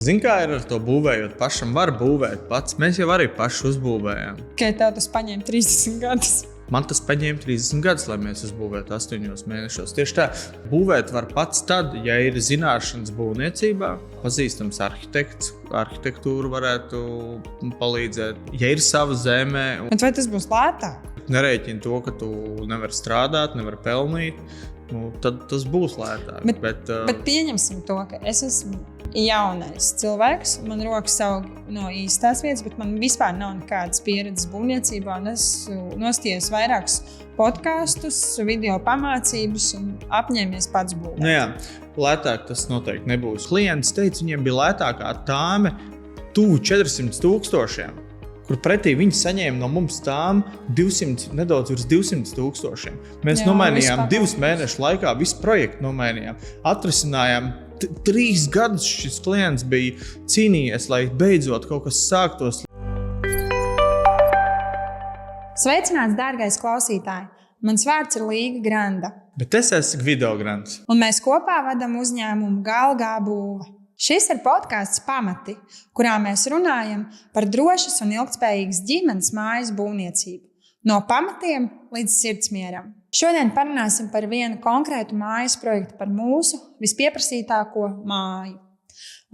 Zini, kā ir ar to būvējot pašam, var būvēt pats. Mēs jau arī paši uzbūvējām. Ka tev tas paņēma 30 gadus. Man tas paņēma 30 gadus, lai mēs uzbūvētu 8 mēnešos. Tieši tā, būvēt var pats tad, ja ir zināšanas būvniecībā, pazīstams arhitekts, arhitektūra varētu palīdzēt. Ja ir sava zeme. Bet vai tas būs lētāk? Nerēķini to, ka tu nevari strādāt, nevari pelnīt, tad tas būs lētāk. Bet pieņemsim to, ka es esmu jaunais cilvēks, man rokas aug no īstās vietas, bet man vispār nav nekādas pieredzes būvniecībā, un es nostījos vairākus podkastus, video pamācības un apņēmies pats būvēt. Nu jā, lētāk tas noteikti nebūs. Klients teica, viņiem bija lētākā tāme tuvu 400,000, kur pretī viņi saņēma no mums tām 200, nedaudz virs 200,000. Mēs nomainījām 2 mēnešu laikā, visu projektu nomainījām, atrisinājām. 3 gadus šis klients bija cīnījies, lai beidzot kaut kas sāktos. Sveicināts, dārgais klausītāj! Mans vārds ir Līga Granda. Bet es esmu Gvido Grands. Un mēs kopā vadam uzņēmumu Galgā būve. Šis ir podcasts Pamati, kurā mēs runājam par drošas un ilgtspējīgas ģimenes mājas būvniecību. No pamatiem līdz sirdsmieram. Šodien parunāsim par vienu konkrētu mājas projektu, par mūsu vispieprasītāko māju.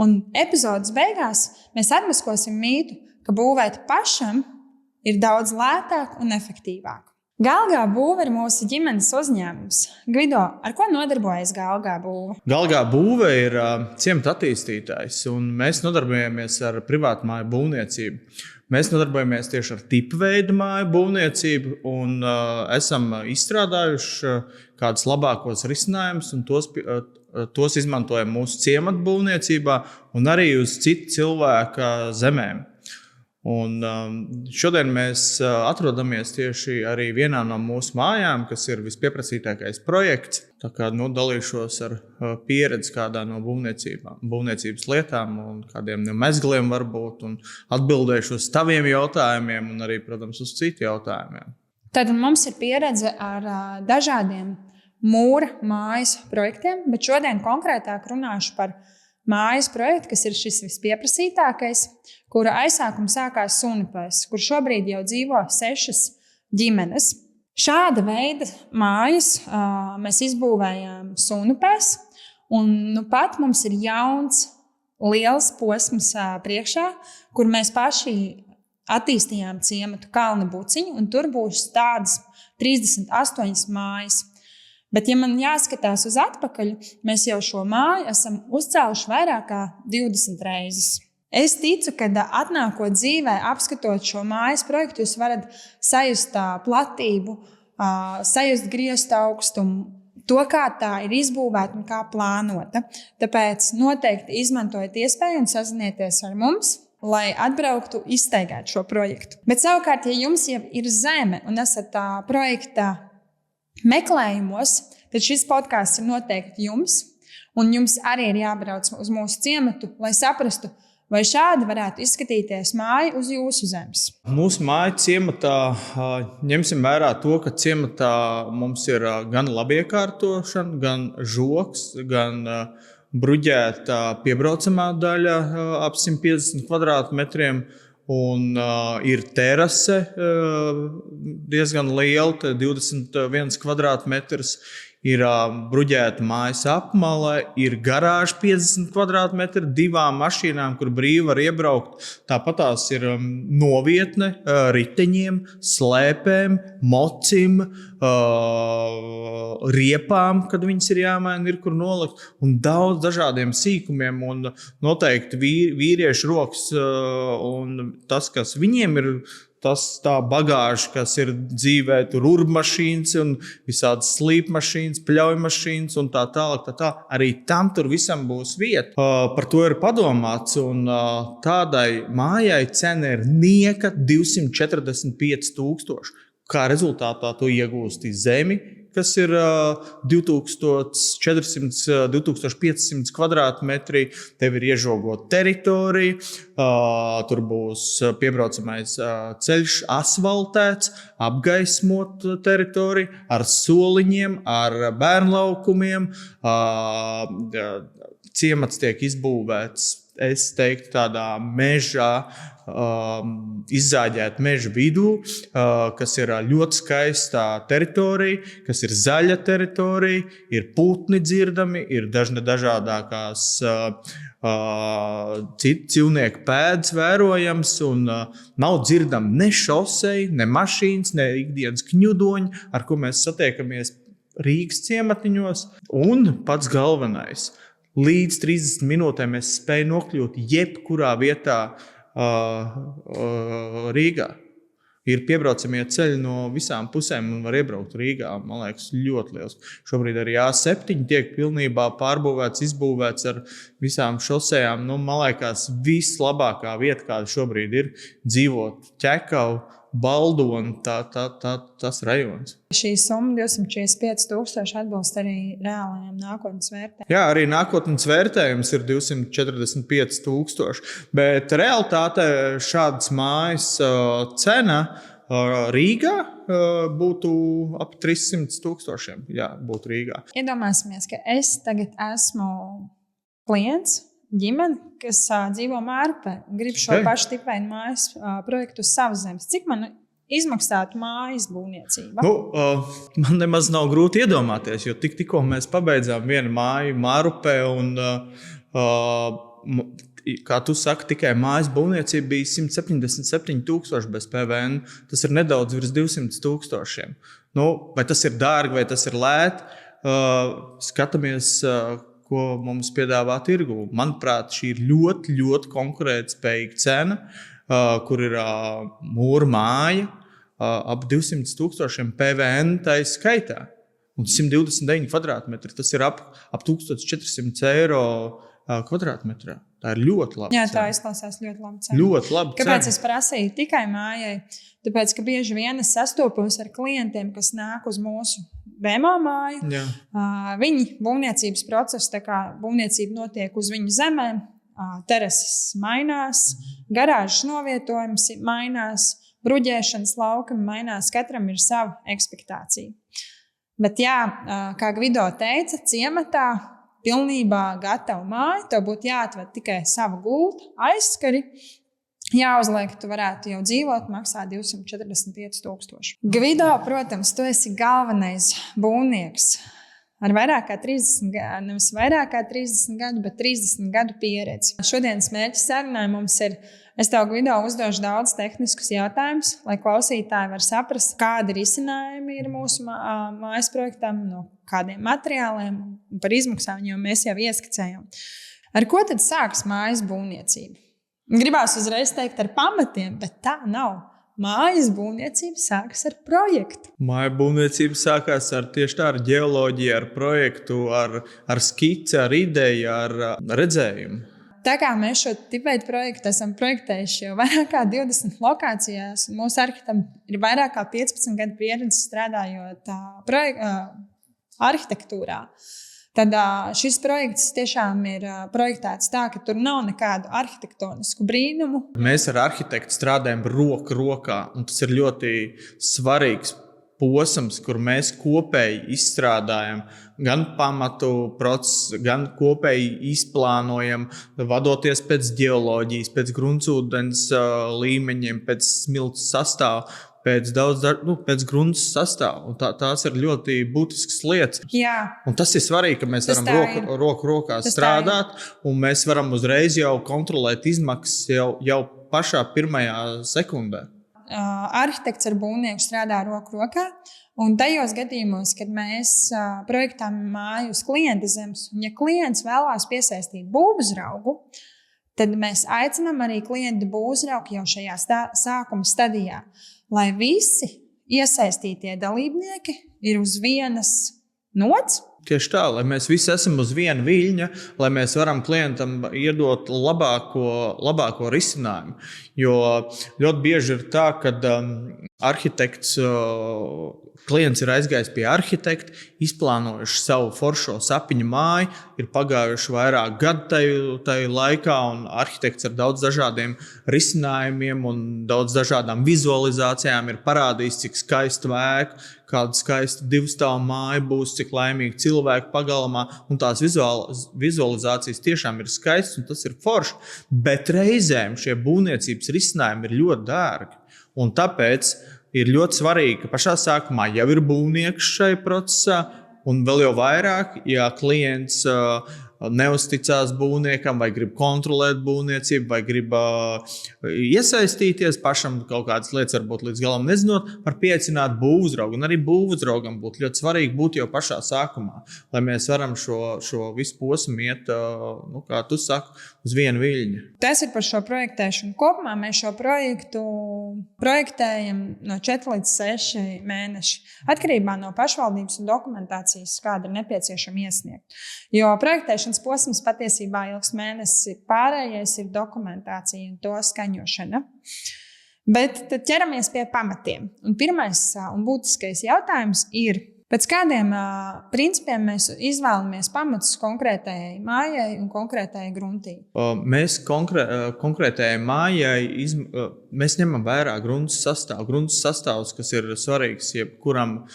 Un epizodes beigās mēs atmaskosim mītu, ka būvēt pašam ir daudz lētāk un efektīvāk. Galgā būve ir mūsu ģimenes uzņēmums. Gvido, ar ko nodarbojas Galgā būve? Galgā būve ir ciemata attīstītājs, un mēs nodarbojamies ar privātmāju būvniecību. Mēs nodarbojamies tieši ar tipveidu māju būvniecību un esam izstrādājuši kādus labākos risinājumus, un tos izmantojam mūsu ciemata būvniecībā un arī uz citu cilvēku zemēm. Un šodien mēs atrodamies tieši arī vienā no mūsu mājām, kas ir vispieprasītākais projekts. Tā kā dalīšos ar pieredzi kādā no būvniecības lietām un kādiem mezgliem varbūt, un atbildēšu uz taviem jautājumiem un arī, protams, uz citu jautājumiem. Tad mums ir pieredze ar dažādiem mūra mājas projektiem, bet šodien konkrētāk runāšu par mājas projektu, kas ir šis vispieprasītākais, kura aizsākuma sākās Sunupēs, kur šobrīd jau dzīvo 6 ģimenes. Šāda veida mājas mēs izbūvējām Sunupēs, un pat mums ir jauns, liels posms priekšā, kur mēs paši attīstījām ciematu Kalna Buciņu, un tur būs tādas 38 mājas. Bet, ja man jāskatās uz atpakaļ, mēs jau šo māju esam uzcēluši vairāk kā 20 reizes. Es ticu, ka atnākot dzīvē, apskatot šo mājas projektu, jūs varat sajust tā platību, sajust griestu augstumu, to, kā tā ir izbūvēta un kā plānota. Tāpēc noteikti izmantojiet iespēju un sazinieties ar mums, lai atbrauktu izstaigāt šo projektu. Bet savukārt, ja jums jau ir zeme un esat tā projekta meklējumos, tad šis podcasts ir noteikti jums, un jums arī ir jābrauc uz mūsu ciematu, lai saprastu, vai šādi varētu izskatīties māja uz jūsu zemes. Mūsu māja ciematā ņemsim vērā to, ka ciematā mums ir gan labiekārtošana, gan žoks, gan bruģēta piebraucamā daļa ap 150 kvadrātmetriem. Un ir terase diezgan liela, 21 kvadrātmetrs, ir bruģēta mājas apmale, ir garāža 50 kvadrātmetri 2 mašīnām, kur brīvi var iebraukt. Tāpat tās ir novietne riteņiem, slēpēm, mocim, riepām, kad viņas ir jāmaina, ir kur nolikt, un daudz dažādiem sīkumiem, un noteikti vīriešu rokas un tas, kas viņiem ir, tā bagāža, kas ir dzīvē, tur urbmašīnas un visādas slīpmašīnas, pļaujmašīnas un tā tālāk. Arī tam tur visam būs vieta. Par to ir padomāts, un tādai mājai cena ir nieka 245,000. Kā rezultātā tu iegūsti zemi, kas ir 2500 kvadrātmetri. Tev ir iežogota teritorija, tur būs piebraucamais ceļš asfaltēts, apgaismot teritoriju ar soliņiem, ar bērnlaukumiem. Ciemats tiek izbūvēts es teiktu, tādā mežā, izzāģēta meža vidū, kas ir ļoti skaista teritorija, kas ir zaļa teritorija, ir putni dzirdami, ir dažādākās dzīvnieku pēdas vērojams, un nav dzirdama ne šoseja, ne mašīnas, ne ikdienas kņudoņi, ar ko mēs satiekamies Rīgas ciematiņos. Un pats galvenais, līdz 30 minūtēm es spēju nokļūt jebkurā vietā Rīgā. Ir piebraucamie ceļi no visām pusēm un var iebraukt Rīgā. Man liekas, ļoti liels. Šobrīd arī A7 tiek pilnībā pārbūvēts, izbūvēts ar visām šosejām. Man liekas, vislabākā vieta, kāda šobrīd ir, dzīvot Ķekavu, Baldoni, tas rajons. Šī summa 245,000 atbilst arī reālajiem nākotnes vērtējumiem. Jā, arī nākotnes vērtējums ir 245,000, bet realitātē šādas mājas cena Rīgā būtu ap 300,000. Jā, būtu Rīgā. Iedomāsimies, ka es tagad esmu klients, ģimene, kas dzīvo Mārupē un grib šo pašu tipveidu mājas projektu uz savas zemes. Cik man izmaksātu mājas būvniecība? Man nemaz nav grūti iedomāties, jo tikko mēs pabeidzām vienu māju Mārupē un, kā tu saki, tikai mājas būvniecība bija 177,000 bez PVN. Tas ir nedaudz virs 200,000. Vai tas ir dārgi, vai tas ir lēti? Skatāmies, ko mums piedāvā tirgu. Manuprāt, šī ir ļoti, ļoti konkurētspējīga cena, kur ir mūra māja ap 200,000 PVN tai skaitā. Un 129 kvadrātmetri, tas ir ap 1,400 eiro kvadrātmetrā. Tā ir ļoti laba cena. Jā, tā izklausās ļoti laba cena. Ļoti laba cena. Kāpēc es prasīju tikai mājai? Tāpēc, ka bieži vien es sastopos ar klientiem, kas nāk uz mūsu BMO māju. Jā. Viņi būvniecības procesu, tā kā būvniecība notiek uz viņu zemēm, terases mainās, garāžas novietojums mainās, bruģēšanas laukumi mainās, katram ir sava ekspektācija. Bet jā, kā Gvido teica, ciematā pilnībā gatava māja, tev būtu jāatved tikai sava gulta, aizskari, jāuzliek, tu varētu jau dzīvot, maksā 245,000. Gvido, protams, tu esi galvenais būvnieks ar vairāk kā 30 gadu, nevis vairāk kā 30 gadu, bet 30 gadu pieredzi. Šodienas mērķa sarunai mums ir, es tev, Gvido, uzdošu daudz tehniskus jautājumus, lai klausītāji var saprast, kādi risinājumi ir mūsu mājas projektam, no kādiem materiāliem un par izmaksām, jo mēs jau ieskicējām. Ar ko tad sāks mājas būvniecība? Gribās uzreiz teikt ar pamatiem, bet tā nav. Mājas būvniecība sākas ar projektu. Māja būvniecība sākās tieši tā ar ģeoloģiju, ar projektu, ar skici, ar ideju, ar redzējumu. Tā kā mēs šo tipveidu projektu esam projektējuši jau vairāk kā 20 lokācijās, un mūsu arhitektam ir vairāk kā 15 gadu pieredze strādājot arhitektūrā, tad šis projekts tiešām ir projektēts tā, ka tur nav nekādu arhitektonisku brīnumu. Mēs ar arhitektu strādājam roku rokā, un tas ir ļoti svarīgs posms, kur mēs kopēji izstrādājam gan pamatu procesu, gan kopēji izplānojam, vadoties pēc ģeoloģijas, pēc gruntsūdens līmeņiem, pēc smilts sastāvu, pēc grunts sastāvu. Tās ir ļoti būtiskas lietas. Jā. Un tas ir svarīgi, ka mēs varam roku rokā strādāt, un mēs varam uzreiz jau kontrolēt izmaksas jau pašā pirmajā sekundē. Arhitekts ar būvnieku strādā roku rokā, un tajos gadījumos, kad mēs projektām māju uz klienta zemes, un ja klients vēlās piesaistīt būvuzraugu, tad mēs aicinām arī klientu būvuzraugu jau šajā sākuma stadijā, lai visi iesaistītie dalībnieki ir uz vienas nots. Tieši tā, lai mēs visi esam uz viena viļņa, lai mēs varam klientam iedot labāko risinājumu. Jo ļoti bieži ir tā, ka Arhitekts, klients ir aizgājis pie arhitekta, izplānojuši savu foršo sapņu māju, ir pagājuši vairāk gadu tajā laikā, un arhitekts ar daudz dažādiem risinājumiem un daudz dažādām vizualizācijām ir parādījis, cik skaisti vēku, kāda skaista divstāvu māja būs, cik laimīgi cilvēki pagalmā, un tās vizualizācijas tiešām ir skaistas, un tas ir forši, bet reizēm šie būvniecības risinājumi ir ļoti dārgi. Un tāpēc ir ļoti svarīgi, ka pašā sākumā jau ir būvnieks šai procesā, un vēl jau vairāk, ja klients neusticās būvniekam, vai grib kontrolēt būvniecību, vai grib iesaistīties pašam kaut kādas lietas, varbūt līdz galam nezinot, var pieaicināt būvuzraugu. Un arī būvuzraugam būtu ļoti svarīgi būt jau pašā sākumā, lai mēs varam šo visu posmu iet, kā tu saki, uz vienu viļņu. Tas ir par šo projektēšanu. Kopumā mēs šo projektu projektējam no 4 līdz 6 mēneši, atkarībā no pašvaldības un dokumentācijas, kāda ir nepieciešama iesniegt. Jo projektēšanas posms patiesībā ilgs mēnesis, pārējais ir dokumentācija un to skaņošana. Bet tad ķeramies pie pamatiem. Un pirmais un būtiskais jautājums ir, pēc kādiem principiem mēs izvēlamies pamatus konkrētajai mājai un konkrētajai gruntī? Mēs konkrētajai mājai mēs ņemam vērā grunts sastāvu. Grunts sastāvs, kas ir svarīgs jebkuram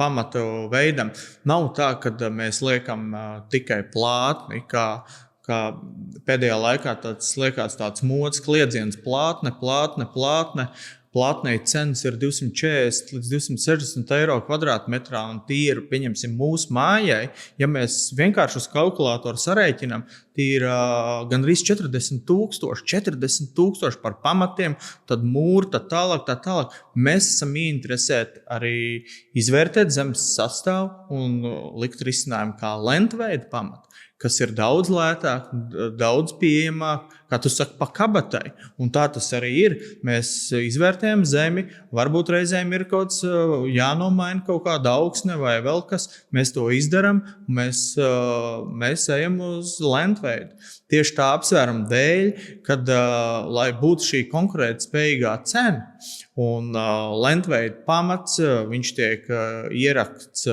pamatu veidam. Nav tā, ka mēs liekam tikai plātni, kā pēdējā laikā liekas tāds modes kliedziens plātne. Plātnei cenas ir 240 līdz 260 eiro kvadrātmetrā, un tie ir, pieņemsim, mūsu mājai. Ja mēs vienkārši uz kalkulātoru sarēķinām, tie ir gandrīz 40 000 par pamatiem, tad mūri, tad tālāk. Mēs esam ieinteresēti arī izvērtēt zemes sastāvu un likt risinājumu kā lentveida pamatu, kas ir daudz lētāk, daudz pieejamāk, kā tu saki, pa kabatai. Un tā tas arī ir. Mēs izvērtējam zemi, varbūt reizēm ir kaut kas jānomaina, kaut kāda augsne vai vēl kas. Mēs to izdarām, mēs ejam uz lentveidu. Tieši tā apsvērumu dēļ, kad, lai būtu šī konkurētspējīgā cena, un lentveida pamats, viņš tiek ierakts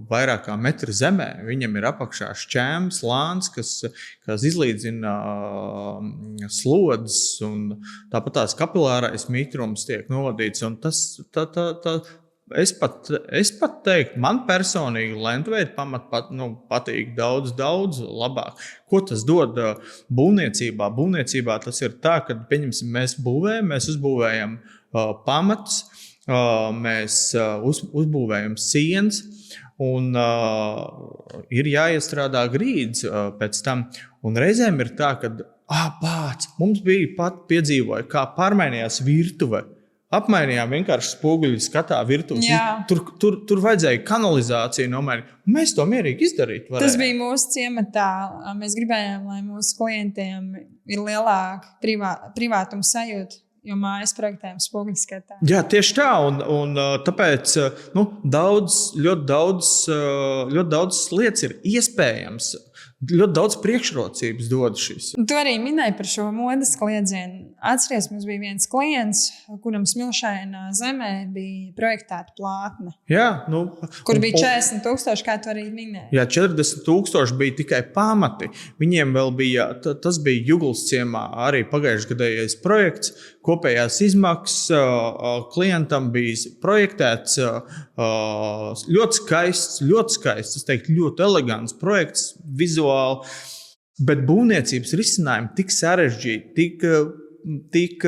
vairāk kā metru zemē. Viņam ir apakšā šķēms, lāns, kas izlīdzina slodzes, un tāpat tās kapilārais mitrums tiek novadīts. Un es pat teiktu, man personīgi lentveida pamat patīk daudz labāk. Ko tas dod būvniecībā? Būvniecībā tas ir tā, ka, pieņemsim, mēs uzbūvējam pamatus, mēs uzbūvējam sienas, un ir jāiestrādā grīdas pēc tam. Un reizēm ir tā, ka mums bija pat piedzīvoja, kā pārmainījās virtuve. Apmainījām vienkārši spoguļu skatā virtuves. Tur vajadzēja kanalizāciju nomainīt. Mēs to mierīgi izdarīt varējām. Tas bija mūsu ciematā. Mēs gribējām, lai mūsu klientiem ir lielāka privātuma sajūta, jo mājas projektējam spoguļu skatā. Jā, tieši tā. Un tāpēc ļoti daudz lietas ir iespējams. Ļoti daudz priekšrocības dod šis. Tu arī minēji par šo modes kliedzienu. Atceries, mums bija viens klients, kuram smilšainā zemē bija projektēta plātne. Jā, kur bija 40 000, kā tu arī minēji. Jā, 40 000 bija tikai pamati. Viņiem vēl bija, tas bija Jugulsciemā arī pagājušgadējais projekts. Kopējās izmaksas klientam bija projektēts ļoti skaists, es teiktu, ļoti elegants projekts, vizuāli, bet būvniecības risinājumi tik sarežģīti, tik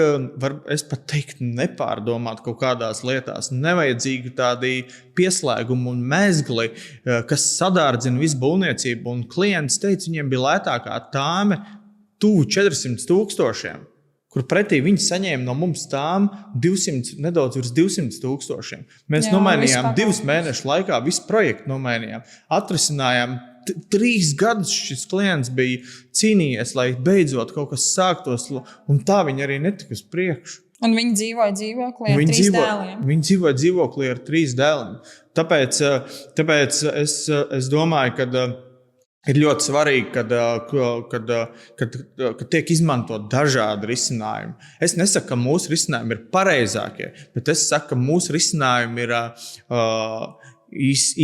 es pat teiktu, nepārdomāt kaut kādās lietās, nevajadzīgi tādi pieslēgumi un mezgli, kas sadārdzina visu būvniecību. Un klients teica, viņiem bija lētākā tāme tuvu 400 000. Kur pretī viņi saņēma no mums tām nedaudz virs 200 000. Mēs nomainījām 2 mēnešu laikā, visu projektu nomainījām, atrisinājām. 3 gadus šis klients bija cīnījies, lai beidzot kaut kas sāktos, un tā viņi arī netika uz priekšu. Un viņi dzīvoja dzīvoklī ar 3 dēliem. Viņi dzīvoja dzīvoklī ar 3 dēliem. Tāpēc es domāju, ka Ir ļoti svarīgi, kad tiek izmantot dažādi risinājumi. Es nesaku, ka mūsu risinājumi ir pareizākie, bet es saku, ka mūsu risinājumi ir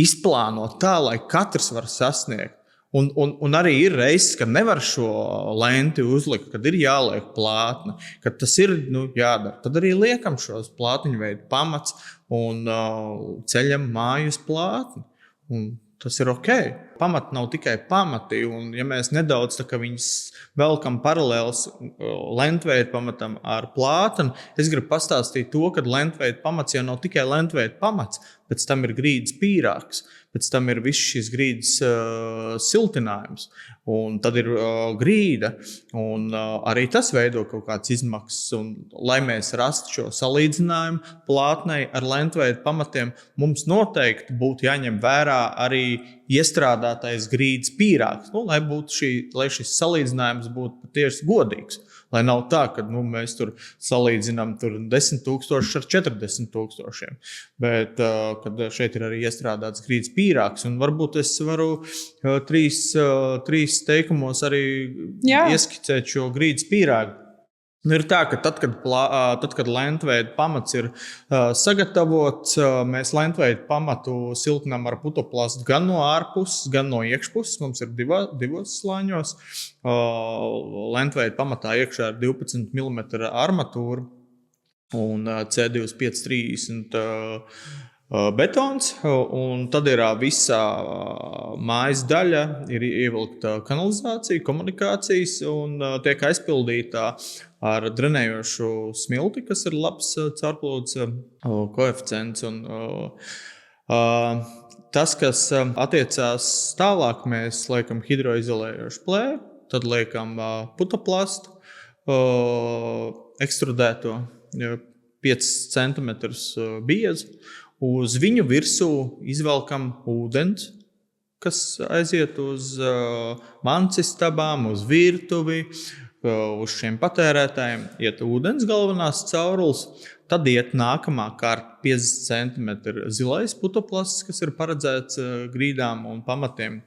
izplānot tā, lai katrs var sasniegt. Un arī ir reizes, kad nevar šo lenti uzlikt, kad ir jāliek plātne, kad tas ir jādara. Tad arī liekam šos plātņu veidu pamats un ceļam māju uz plātni. Un tas ir ok. Pamati nav tikai pamati, un ja mēs nedaudz viņus velkam paralēlus lentveida pamatam ar plātni, es gribu pastāstīt to, ka lentveida pamats jau nav tikai lentveida pamats, pēc tam ir grīdas pīrāgs, pēc tam ir viss šis grīdas siltinājums, un tad ir grīda, un arī tas veido kaut kādas izmaksas, un lai mēs rastu šo salīdzinājumu plātnei ar lentveida pamatiem, mums noteikti būtu jāņem vērā arī iestrādātais grīdas pīrāgs, lai šis salīdzinājums būtu patiesi godīgs. Lai nav tā, ka mēs tur salīdzinām 10,000 ar 40,000. Bet kad šeit ir arī iestrādāts grīdas pīrāgs, un varbūt es varu trīs teikumos arī ieskicēt šo grīdas pīrāgu. Ir tā, ka tad, kad lentveida pamats ir sagatavots, mēs lentveida pamatu siltinām ar putoplastu gan no ārpuses, gan no iekšpuses. Mums ir divos slāņos. Lentveida pamatā iekšā ir 12 mm armatūra un C2530 betons, un tad ir visā mājas daļa, ir ievilkta kanalizācija, komunikācijas un tiek aizpildīta ar drenējošu smilti, kas ir labs caurplūdes koeficients. Un, tas, kas attiecās tālāk, mēs liekam hidroizolējošu plēvi, tad liekam putoplastu, ekstrudēto 5 cm biezu. Uz viņu virsū izvelkam ūdens, kas aiziet uz mansistabām, uz virtuvi, uz šiem patērētājiem. Iet ūdens galvenās caurules, tad iet nākamā kārta 50 cm zilais putoplasts, kas ir paredzēts grīdām un pamatiem,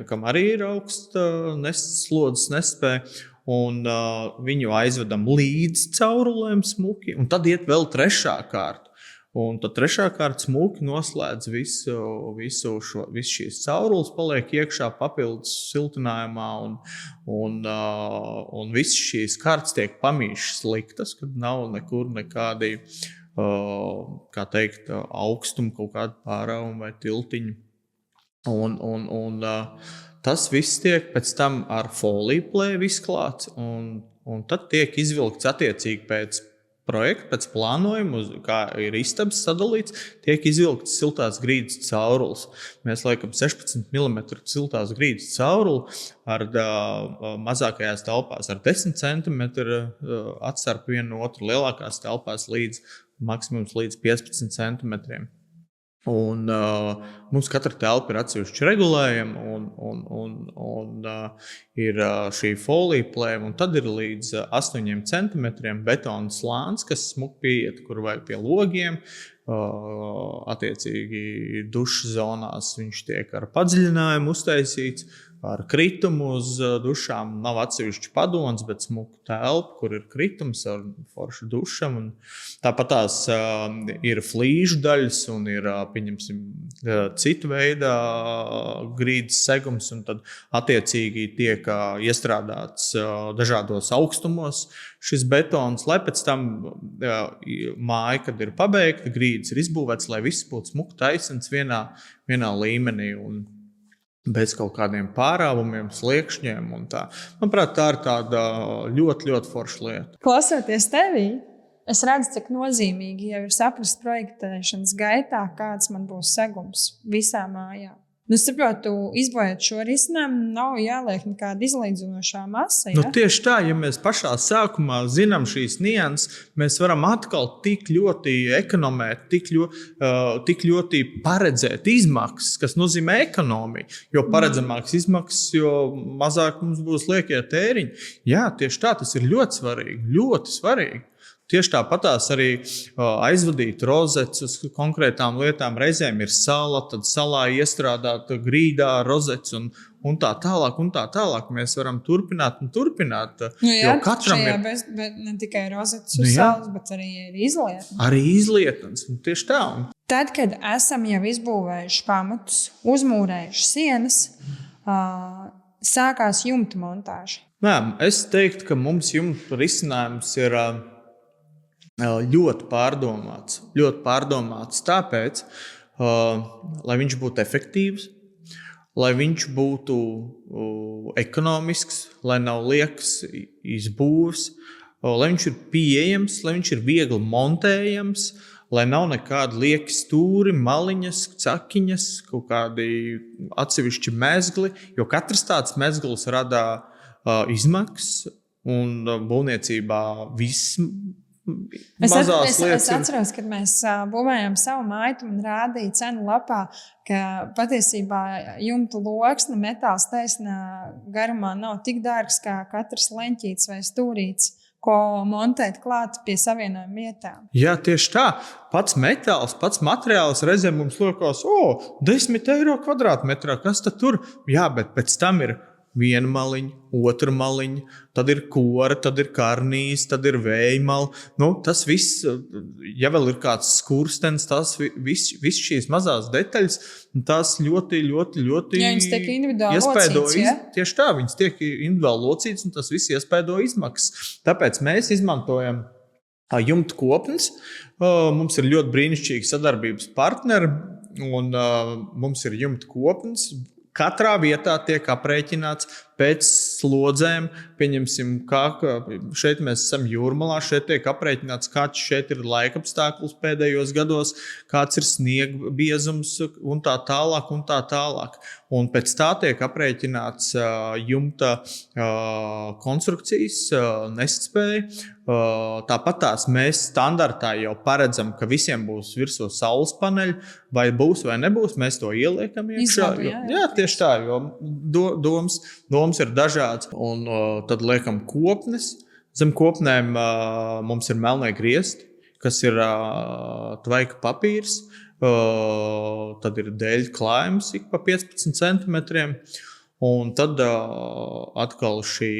kam arī ir augsta slodzes nespēja. Un viņu aizvedam līdz caurulēm smuki, un tad iet vēl trešā kārta. Un tad trešā kārta smuki noslēdz visu šīs caurules, paliek iekšā papildus siltinājumā, un visas šīs kārtas tiek pamīšas liktas, kad nav nekur nekādi, augstumi, kaut kādi pārāvumi vai tiltiņi. Un tas viss tiek pēc tam ar foliju plēvi izklāts, un tad tiek izvilkts attiecīgi pēc projekta, pēc plānojuma, kā ir istabas sadalīts, tiek izvilktas siltās grīdas caurules. Mēs liekam 16 mm siltās grīdas cauruli ar mazākajās telpās ar 10 cm atstarp vienu otru, lielākās telpās maksimums līdz 15 cm. Un mums katra telpa ir atsevišķi regulējama, un ir šī folija plēve, un tad ir līdz 8 cm betona slānis, kas smuki pieiet, kur vajag pie logiem. Attiecīgi dušas zonās viņš tiek ar padziļinājumu uztaisīts, ar kritumu uz dušām. Nav atsevišķi padons, bet smuka telpa, kur ir kritums ar foršu dušam. Un tāpat tās ir flīžu daļas un ir, pieņemsim, citu veidā grīdas segums, un tad attiecīgi tiek iestrādāts dažādos augstumos šis betons, lai pēc tam māja, kad ir pabeigta, grīdas ir izbūvēts, lai viss būtu smuki taisns vienā līmenī un bez kaut kādiem pārāvumiem, sliekšņiem un tā. Manuprāt, tā ir tāda ļoti, ļoti forša lieta. Klausoties tevī, es redzu, cik nozīmīgi jau ir saprast projektēšanas gaitā, kāds man būs segums visā mājā. Saprotu, izbojāt šo risinājumu, nav jāliek nekāda izlīdzinošā masa. Ja? Tieši tā, ja mēs pašā sākumā zinām šīs nianses, mēs varam atkal tik ļoti ekonomēt, tik ļoti paredzēt izmaksas, kas nozīmē ekonomiju. Jo paredzamākas izmaksas, jo mazāk mums būs liekie tēriņi. Jā, tieši tā, tas ir ļoti svarīgi, ļoti svarīgi. Tieši tāpatās arī aizvadīt rozets uz konkrētām lietām. Reizēm ir sala, tad salā iestrādāt grīdā rozets un tā tālāk, un tā tālāk. Mēs varam turpināt un turpināt. Jā, katram ir ne tikai rozetes uz salas, bet arī ir izlietnes. Arī izlietnes, tieši tā. Tad, kad esam jau izbūvējuši pamatus, uzmūrējuši sienas, sākās jumta montāža. Nē, es teiktu, ka mums jumta risinājums ir ļoti pārdomāts. Ļoti pārdomāts tāpēc, lai viņš būtu efektīvs, lai viņš būtu ekonomisks, lai nav liekas izbūves, lai viņš ir pieejams, lai viņš ir viegli montējams, lai nav nekādi lieki stūri, maliņas, cakiņas, kaut kādi atsevišķi mezgli, jo katrs tāds mezgls rada izmaksas un būvniecībā viss. Es atceros, kad mēs būvējām savu māju un rādīja cenu lapā, ka patiesībā jumta loksne metāls taisnā garumā nav tik dārgs kā katrs leņķīts vai stūrīts, ko montēt klāt pie savienojuma vietām. Jā, tieši tā. Pats metāls, pats materiāls reizēm mums liekas, 10 eiro kvadrātmetrā, kas tad tur? Jā, bet pēc tam ir viena maliņa, otra maliņa, tad ir kora, tad ir karnīs, tad ir vējmala. Tas viss, ja vēl ir kāds skurstenis, tas viss šīs mazās detaļas, tās ļoti, ļoti, ļoti ja viņas tiek individuāli locīts, ja? Tieši tā, viņas tiek individuāli locīts, un tas viss iespaido izmaksas. Tāpēc mēs izmantojam jumta kopnes. Mums ir ļoti brīnišķīgi sadarbības partneri, un mums ir jumta kopnes. Katrā vietā tiek aprēķināts pēc slodzēm. Pieņemsim, kā šeit mēs esam Jūrmalā, šeit tiek aprēķināts, kāds šeit ir laikapstākļus pēdējos gados, kāds ir sniega biezums un tā tālāk, un tā tālāk. Un pēc tā tiek aprēķināts jumta konstrukcijas nestspēja. Tāpat tās mēs standartā jau paredzam, ka visiem būs virsū saules paneļi, vai būs vai nebūs, mēs to ieliekam iekšā. Jā, tieši tā, jo domas ir dažādas. Un tad liekam kopnes. Zem kopnēm mums ir melnie griezti, kas ir tvaika papīrs. Tad ir dēļu klājums ik pa 15 centimetriem. Un tad atkal šī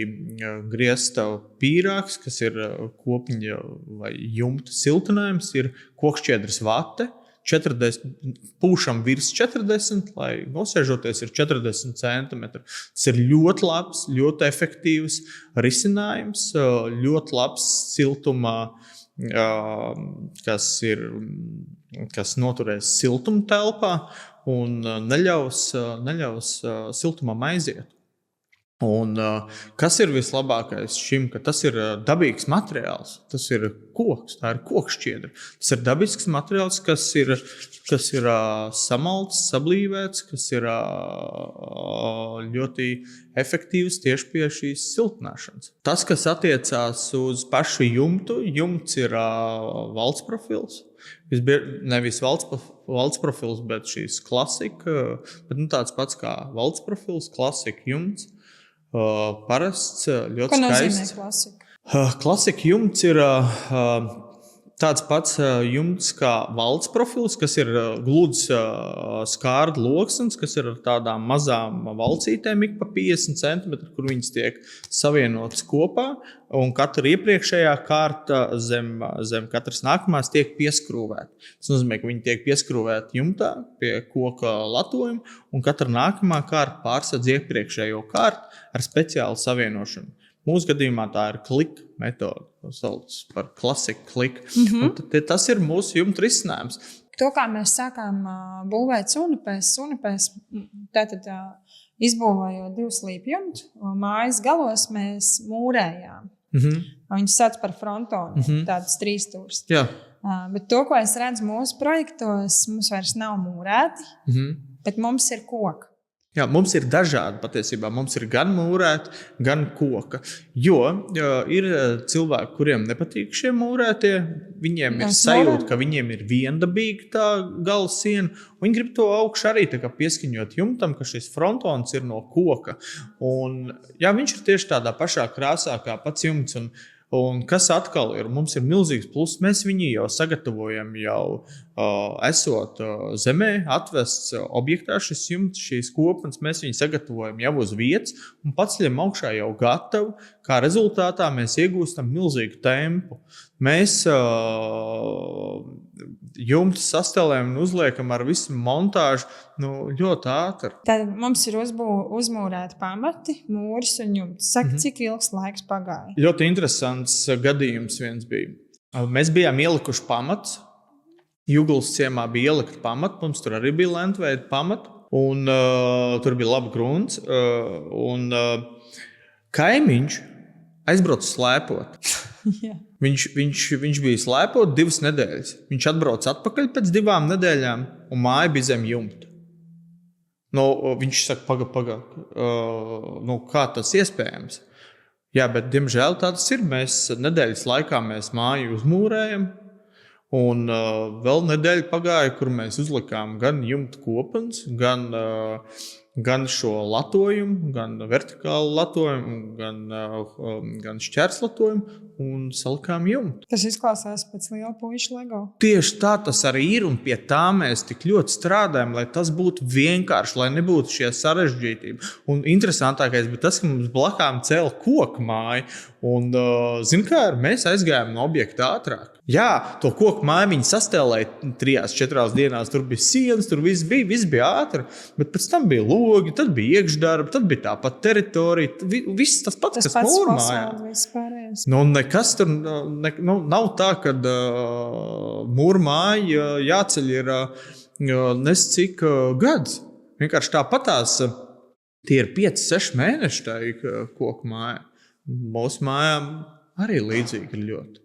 griezta pīrāgs, kas ir kopņa vai jumta siltinājums, ir kokšķiedras vate. 40, pūšam virs 40, lai nosēžoties ir 40 centimetri. Tas ir ļoti labs, ļoti efektīvs risinājums, ļoti labs siltumā, kas noturēs siltumu telpā un neļaus siltumam aiziet. Un, kas ir vislabākais šim, ka tas ir dabīgs materiāls, tas ir koks, tā ir kokšķiedra. Tas ir dabisks materiāls, kas ir samalts, sablīvēts, kas ir ļoti efektīvs tieši pie šīs siltināšanas. Tas, kas attiecās uz pašu jumtu, jumts ir valsts profils. Nevis valsts profils, bet šīs klasika, bet tāds pats kā valsts profils, klasika jumts. Parasts, ļoti skaists. Ko nozīmē klasika? Klasika jumts ir tāds pats jumts kā valsts profils, kas ir gluds skārda loksnes, kas ir ar tādām mazām valcītēm ik pa 50 centimetri, kur viņas tiek savienotas kopā, un katra iepriekšējā kārta zem katras nākamās tiek pieskrūvēta. Tas nozīmē, ka viņi tiek pieskrūvēti jumtā pie koka latojuma, un katra nākamā kārta pārsadz iepriekšējo kārtu ar speciālu savienošanu. Mūsu gadījumā tā ir klika metode, ko sauc par klasiku kliku. Tas ir mūsu jumta risinājums. To, kā mēs sākām būvēt sunupēs, tātad izbūvējot 2 slīpjumtu, mājas galos mēs mūrējām. Viņus sauc par frontonu, tādas 3 stūres. Jā. Bet to, ko es redzu mūsu projektos, mums vairs nav mūrēti, bet mums ir koki. Jā, mums ir dažādi patiesībā. Mums ir gan mūrēti, gan koka. Jo ir cilvēki, kuriem nepatīk šie mūrētie. Viņiem ir sajūta, ka viņiem ir viendabīga tā gala siena. Viņi grib to augšu arī tā kā pieskaņot jumtam, ka šis frontons ir no koka. Un, jā, viņš ir tieši tādā pašā krāsā kā pats jumts. Un kas atkal ir? Mums ir milzīgs pluss. Mēs viņu jau sagatavojam, esot zemē, atvests objektā šis jumts, šīs kopnes. Mēs viņu sagatavojam jau uz vietas un paceļam augšā jau gatavu. Kā rezultātā mēs iegūstam milzīgu tempu. Mēs jumtu sastelējam un uzliekam ar visu montāžu ļoti ātri. Tad mums ir uzmūrēti pamati, mūris un jumts. Saka, cik ilgs laiks pagāja? Ļoti interesants gadījums viens bija. Mēs bijām ielikuši pamats. Juglas ciemā bija ielikt pamatu. Mums tur arī bija lentveida pamatu. Un tur bija laba grunts. Kaimiņš aizbrauca slēpot. Jā. Viņš bija slēpot 2 nedēļas. Viņš atbrauca atpakaļ pēc 2 nedēļām, un māja bija zem jumta. Viņš saka, paga. Kā tas iespējams? Jā, bet, diemžēl, tā tas ir. Mēs nedēļas laikā māju uzmūrējam, un vēl nedēļa pagāja, kur mēs uzlikām gan jumta kopens, gan šo latojumu, gan vertikālu latojumu, gan šķērslatojumu un salikām jumtu. Tas izklausās pēc liela puiša Lego. Tieši tā tas arī ir, un pie tā mēs tik ļoti strādājam, lai tas būtu vienkārši, lai nebūtu šie sarežģītība. Un interesantākais bija tas, ka mums blakām cēla koku māju, un, mēs aizgājām no objekta ātrāk. Jā, to koku māju viņi sastēlēja 3-4 dienās. Tur bija sienas, tur viss bija ātri. Bet pēc tam bija logi, tad bija iekšdarbi, tad bija tāpat teritorija. Viss tas pats, kas mūrmājā. Nekas tur nav tā, ka mūrmāja jāceļ ir nes cik gads. Vienkārši tāpatās tie ir 5-6 mēneši tā koku māja. Mūsu mājām arī līdzīgi ir ļoti.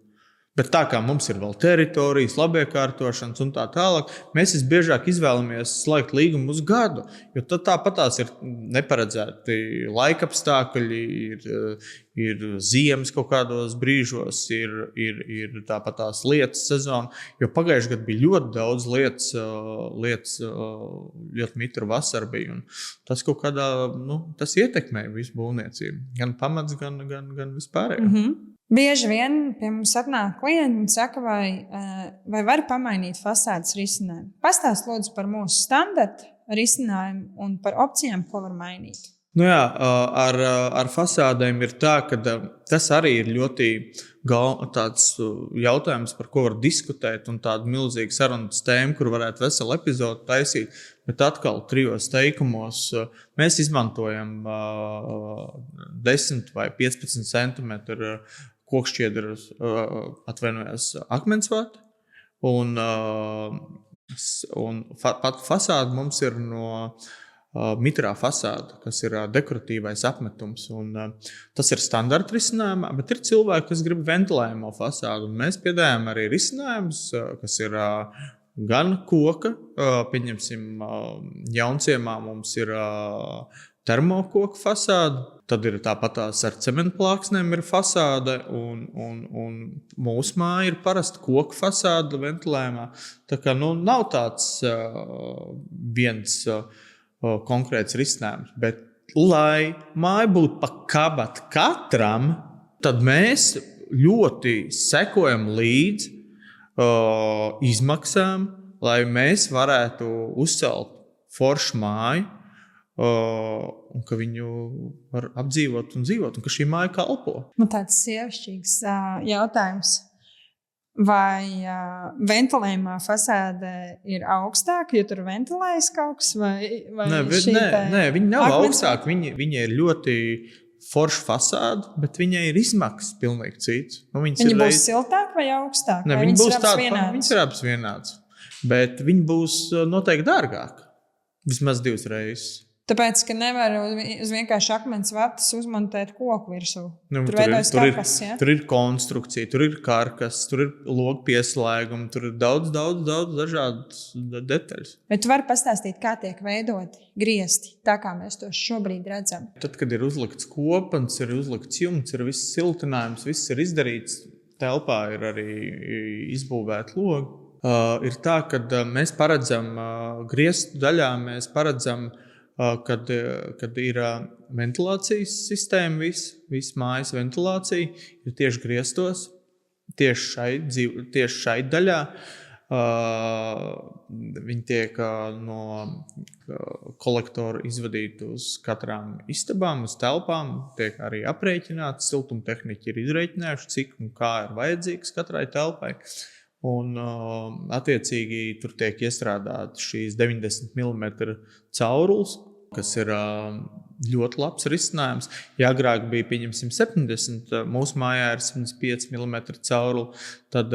Bet tā kā mums ir vēl teritorijas, labiekārtošanas un tā tālāk, mēs visbiežāk izvēlamies slēgt līgumu uz gadu, jo tad tāpatās ir neparedzēti laikapstākļi, ir ziemas kaut kādos brīžos, ir tāpatās lietas sezona, jo pagājušajā gadā bija ļoti daudz lietas ļoti mitra vasara bija, un tas kaut kādā, tas ietekmēja visu būvniecību, gan pamats, gan vispārējo. Mm-hmm. Bieži vien pie mums atnāk klienti un saka, vai var pamainīt fasādes risinājumu. Pastāst lūdzu par mūsu standarta risinājumu un par opcijām, ko var mainīt. Ar fasādēm ir tā, ka tas arī ir ļoti tāds jautājums, par ko var diskutēt, un tāda milzīga sarunas tēma, kur varētu veselu epizodu taisīt. Bet atkal 3 teikumos mēs izmantojam 10 vai 15 centimetru kokšķiedru akmensvati, un pat fasāde mums ir no mitrā fasāde, kas ir dekoratīvais apmetums. Un, tas ir standarta risinājumā, bet ir cilvēki, kas grib ventilējumu fasādu. Mēs piedāvājam arī risinājumus, kas ir gan koka, pieņemsim, Jaunciemā mums ir termokoka fasāde, tad ir tāpatās ar cementplāksnēm ir fasāde, un mūsu māja ir parasta koka fasāde ventilējumā. Tā kā nav tāds viens konkrēts risinājums, bet lai māja būtu pa kabatu katram, tad mēs ļoti sekojam līdzi izmaksām, lai mēs varētu uzcelt foršu māju, un ka viņu var apdzīvot un dzīvot, un ka šī māja kalpo. Tāds sievišķīgs jautājums. Vai ventilējumā fasāde ir augstāka, jo tur ventilējas kaut kas? Nē, viņa nav augstāka. Viņa ir ļoti forša fasāde, bet viņai ir izmaksas pilnīgi cits. Viņa būs siltāka vai augstāka? Nē, viņa būs tāda, viņas ir abas vienādas. Bet viņa būs noteikti dārgāka. Vismaz 2 reizes. Tāpēc, ka nevar uz vienkārši akmens vatas uzmontēt koku virsū. Tur veidojas karkas, ja? Tur ir konstrukcija, tur ir karkas, tur ir logu pieslēgumi, tur ir daudz dažādas detaļas. Vai tu vari pastāstīt, kā tiek veidoti griesti, tā kā mēs to šobrīd redzam? Tad, kad ir uzlikts kopens, ir uzlikts jumts, ir viss siltinājums, viss ir izdarīts, telpā ir arī izbūvēti logi. Ir tā, ka mēs paredzam griestu daļā, mēs paredzam kad ir ventilācijas sistēma, viss mājas ventilācija ir tieši griestos, tieši šai daļā. Viņi tiek no kolektora izvadīti uz katrām istabām, uz telpām, tiek arī aprēķināts, siltumtehniķi ir izrēķinājuši, cik un kā ir vajadzīgs katrai telpai. Un, attiecīgi, tur tiek iestrādāti šīs 90 mm caurules, kas ir ļoti labs risinājums. Ja agrāk bija, pieņemsim, 70, mūsu mājā ir 75 mm caurule, tad,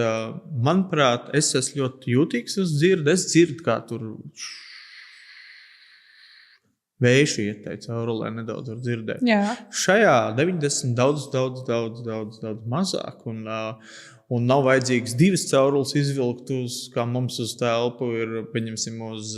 manuprāt, es esmu ļoti jūtīgs uz dzirdi. Es dzirdu, kā tur vējš iet tai caurulē, nedaudz var dzirdēt. Jā. Šajā 90 daudz mazāk. Un nav vajadzīgs divas caurules izvilkt kā mums uz telpu ir, pieņemsim, uz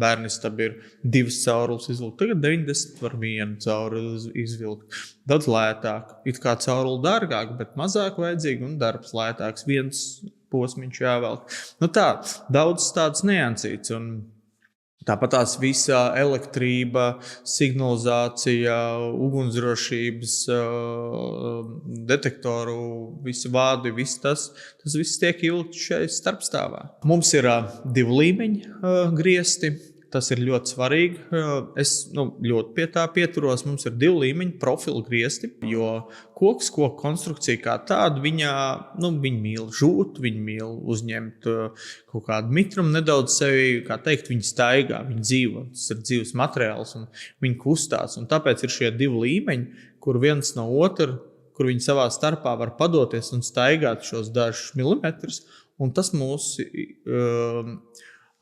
bērnistabu ir divas caurules izvilkt. Tagad 90 var vienu cauruli izvilkt. Daudz lētāk. It kā cauruli dārgāk, bet mazāk vajadzīgi un darbs lētāks. Viens posmiņš jāvelk. Tā, daudz tāds niansīts. Un tāpat tās visa elektrība, signalizācija, ugunsdrošības, detektoru, visi vādi, tas viss tiek ievilkts šai starpstāvā. Mums ir 2 līmeņi griesti. Tas ir ļoti svarīgi. Es ļoti pie tā pieturos. Mums ir 2 līmeņi profilu griesti, jo koku konstrukcija kā tāda, viņa mīl žūt, viņa mīl uzņemt kaut kādu mitrumu nedaudz sevi, kā teikt, viņa staigā, viņa dzīvo. Tas ir dzīves materiāls un viņa kustās. Un tāpēc ir šie 2 līmeņi, kur viens no otra, kur viņi savā starpā var padoties un staigāt šos dažus milimetrus. Un tas mūs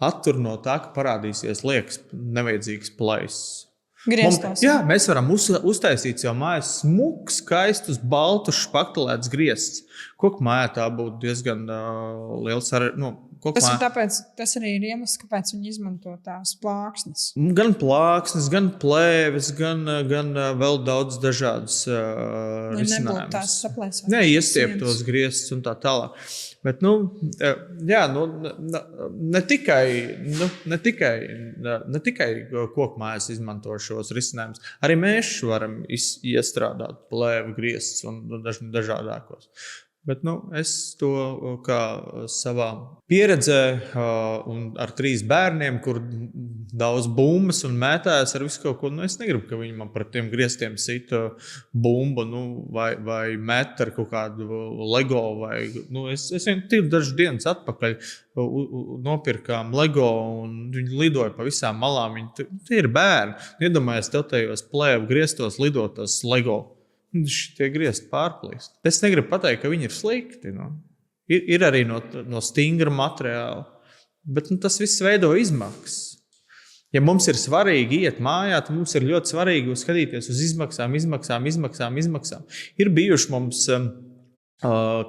attur no tā, ka parādīsies, liekas, nevajadzīgs plaisas. Griestos. Jā, mēs varam uztaisīt jau mājas smuks, skaistus, baltus, špaktelēts griestus. Koku mājā tā būtu diezgan liels Tas arī ir iemesls, kāpēc viņi izmanto tās plāksnes. Gan plāksnes, gan plēves, gan vēl daudz dažādas risinājumus. Tās saplēsās. Iestieptos griestus un tā tālāk. Bet, ne tikai koku mājas izmanto šos risinājumus. Arī mēs varam iestrādāt plēvu griestus un dažādākos. Bet es to kā savā pieredzē un ar 3 bērniem, kur daudz bumbas un mētājas ar visu kaut ko, es negribu, ka viņi man par tiem griestiem sita bumbu vai met ar kaut kādu Lego. Es vien dažas dienas atpakaļ nopirkām Lego un viņi lidoja pa visām malām. Tie ir bērni. Iedomājies, tev tajos plēvu griestos lidotas Lego. Tie griezti pārplīst. Es negribu pateikt, ka viņi ir slikti. Ir arī no stingra materiāla. Bet tas viss veido izmaksas. Ja mums ir svarīgi iet mājā, tad mums ir ļoti svarīgi skatīties uz izmaksām. Ir bijuši mums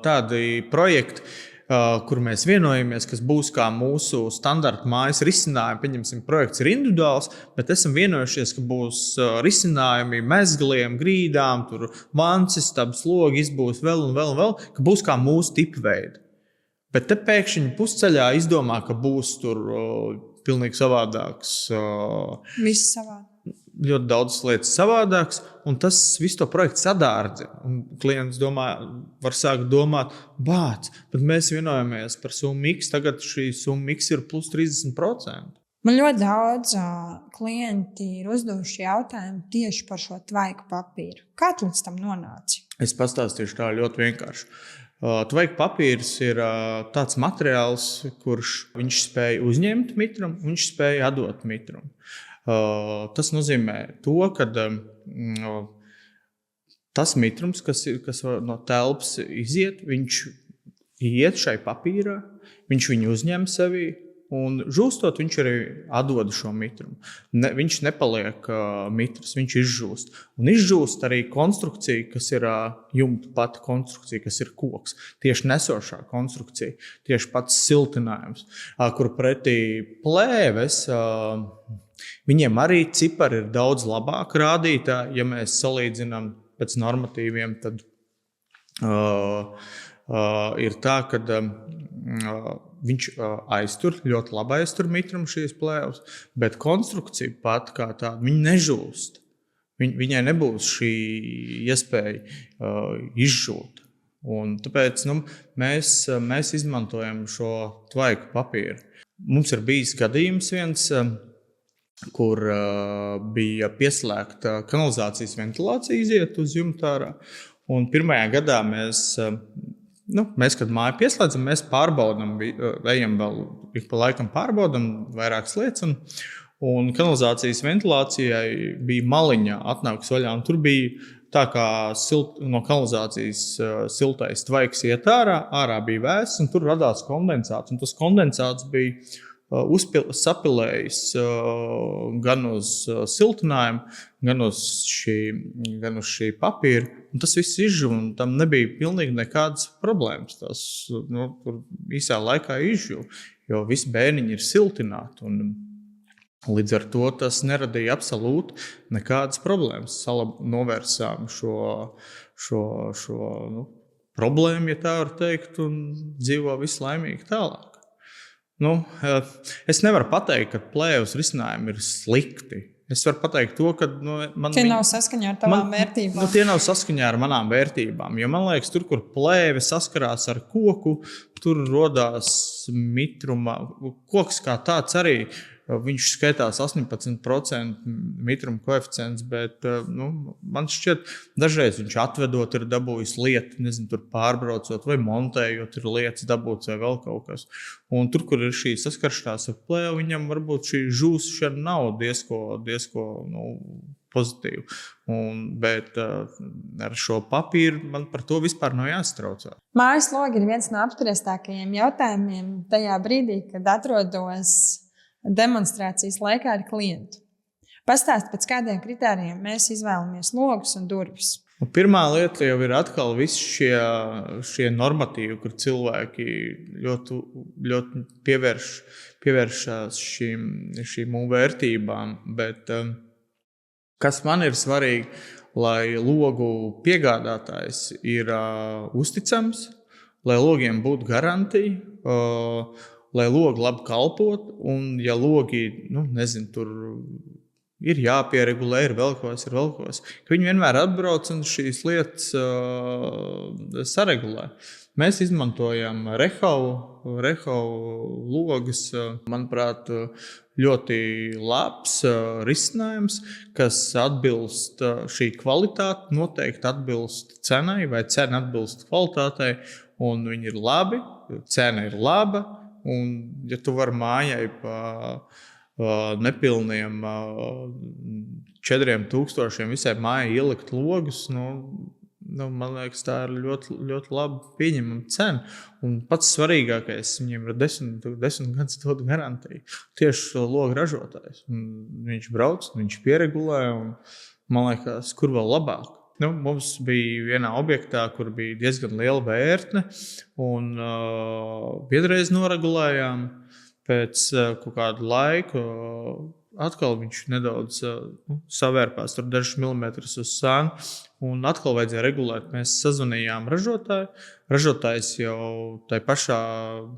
tādi projekti, kur mēs vienojamies, kas būs kā mūsu standarta mājas risinājumi. Pieņemsim, projekts ir individuāls, bet esam vienojušies, ka būs risinājumi mezgliem, grīdām, tur vansistabas, logi izbūs vēl, ka būs kā mūsu tipveidi. Bet te pēkšņi pusceļā izdomā, ka būs tur pilnīgi savādāks. Viss savādāk. Ļoti daudz lietas savādāks, un tas visu to projektu sadārdzina. Un klients var sākt domāt, bet mēs vienojamies par summu X, tagad šī summa X ir plus 30%. Man ļoti daudz klienti ir uzdevuši jautājumu tieši par šo tvaiku papīru. Kā tu līdz tam nonāci? Es pastāstīšu tā ļoti vienkārši. Tvaiku papīrs ir tāds materiāls, kurš viņš spēj uzņemt mitrumu, viņš spēj atdot mitrumu. Tas nozīmē to, ka tas mitrums, kas no telpas iziet, viņš iet šai papīrā, viņš viņu uzņem sevī un žūstot, viņš arī atdod šo mitrumu. Viņš nepaliek mitrs, viņš izžūst. Un izžūst arī konstrukcija, kas ir jumta pati konstrukcija, kas ir koks. Tieši nesošā konstrukcija, tieši pats siltinājums, kur pretī plēves. Viņiem arī cipari ir daudz labāk rādītāji, ja mēs salīdzinām pēc normatīviem, tad ir tā, ka viņš aiztur, ļoti labi aiztur mitrumu šīs plēves, bet konstrukcija pat kā tāda, viņa nežūst. Viņai nebūs šī iespēja izžūt. Un tāpēc mēs izmantojam šo tvaiku papīru. Mums ir bijis gadījums viens, kur bija pieslēgta kanalizācijas ventilācija iziet uz jumta ārā. Un pirmajā gadā mēs, kad māju pieslēdzam, mēs pārbaudam, ejam vēl ik pa laikam pārbaudam vairākas lietas. Un kanalizācijas ventilācijai bija maliņā atnāks vaļā. Un tur bija tā kā no kanalizācijas siltais tvaiks iet ārā bija vēss, un tur radās kondensāts. Un tas kondensāts bija sapilējis gan uz siltinājumu, gan uz šī papīra. Un tas viss izžuva, un tam nebija pilnīgi nekādas problēmas. Tas tur īsā laikā izžuva, jo visi bērniņi ir siltināti. Līdz ar to tas neradīja absolūti nekādas problēmas. Novērsām šo problēmu, ja tā var teikt, un dzīvo visu laimīgi tālāk. Es nevaru pateikt, ka plēves risinājumi ir slikti. Es varu pateikt to, ka tie nav saskaņā ar tavām vērtībām. Tie nav saskaņā ar manām vērtībām. Jo man liekas, tur, kur plēve saskarās ar koku, tur rodās mitruma. Koks kā tāds arī. Viņš skaitās 18% mitruma koeficients, bet man šķiet, dažreiz viņš atvedot ir dabūjis lietu, nezinu, tur pārbraucot vai montējot ir lietas dabūts vai vēl kaut kas. Un tur, kur ir šī saskaršanās ar plēvu, viņam varbūt šī žūsšana nav diezko pozitīva. Bet ar šo papīru man par to vispār nav jāstraucās. Mājas logi ir viens no apspriestākajiem jautājumiem tajā brīdī, kad atrodos demonstrācijas laikā ar klientu. Pastāst, pēc kādiem kritērijiem mēs izvēlamies logus un durvis. Pirmā lieta jau ir atkal visi šie normatīvi, kur cilvēki ļoti, ļoti pievēršās šīm vērtībām. Bet kas man ir svarīgi, lai logu piegādātājs ir uzticams, lai logiem būtu garantija, lai logi labi kalpot, un ja logi, tur ir jāpieregulē, ir vēl kas, ka viņi vienmēr atbrauc un šīs lietas saregulē. Mēs izmantojam Rehau logus, manuprāt, ļoti labs risinājums, kas atbilst šī kvalitāte, noteikti atbilst cenai, vai cena atbilst kvalitātei, un viņi ir labi, cena ir laba. Un, ja tu vari mājai pa nepilniem 4000 visai mājai ielikt logus, man liekas, tā ir ļoti, ļoti labi pieņemama cena. Un pats svarīgākais, viņiem ir 10 gadus dod garantiju. Tieši logu ražotājs. Un viņš brauc, viņš pieregulē, un man liekas, kur vēl labāk. Mums bija vienā objektā, kur bija diezgan liela vērtne, un vienreiz noregulējām. Pēc kaut kādu laiku atkal viņš nedaudz savērpās, tur dažus milimetrus uz sānu, un atkal vajadzēja regulēt. Mēs sazvanījām ražotāju. Ražotājs jau tai pašā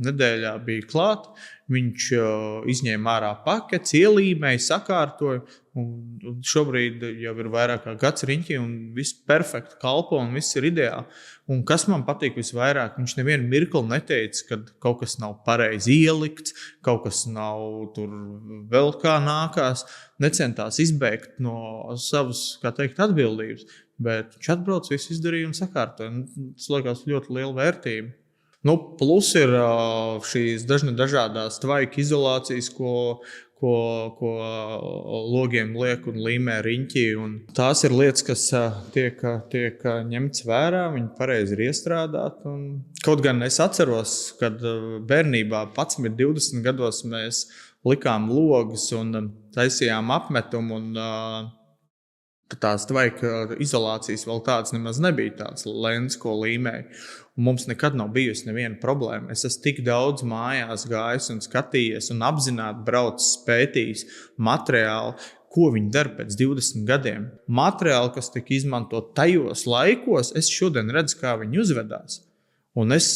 nedēļā bija klāt. Viņš izņēma ārā paketes, ielīmēja, sakārtoja. Un šobrīd jau ir vairāk kā gads riņķi, un viss perfekti kalpo, un viss ir ideāli. Un kas man patīk visvairāk, viņš nevienu mirkli neteica, ka kaut kas nav pareizi ielikts, kaut kas nav tur vēl kā nākās, necentās izbēgt no savas, kā teikt, atbildības. Bet viņš atbrauc, visu izdarīja un sakārtoja. Tas liekas ļoti liela vērtība. Plus ir šīs dažādās tvaika izolācijas, ko logiem liek un līmē riņķī. Un tās ir lietas, kas tiek ņemts vērā, viņi pareizi ir iestrādāti. Kaut gan es atceros, kad bērnībā 11, 20 gados mēs likām logus un taisījām apmetumu, un tās tvaika izolācijas vēl tādas nemaz nebija, tāds lens, ko līmēja. Un mums nekad nav bijusi neviena problēma. Es esmu tik daudz mājās gājis un skatījies un apzināti braucis, pētījis materiālu, ko viņi dara pēc 20 gadiem. Materiāli, kas tika izmantot tajos laikos, es šodien redzu, kā viņi uzvedās. Un es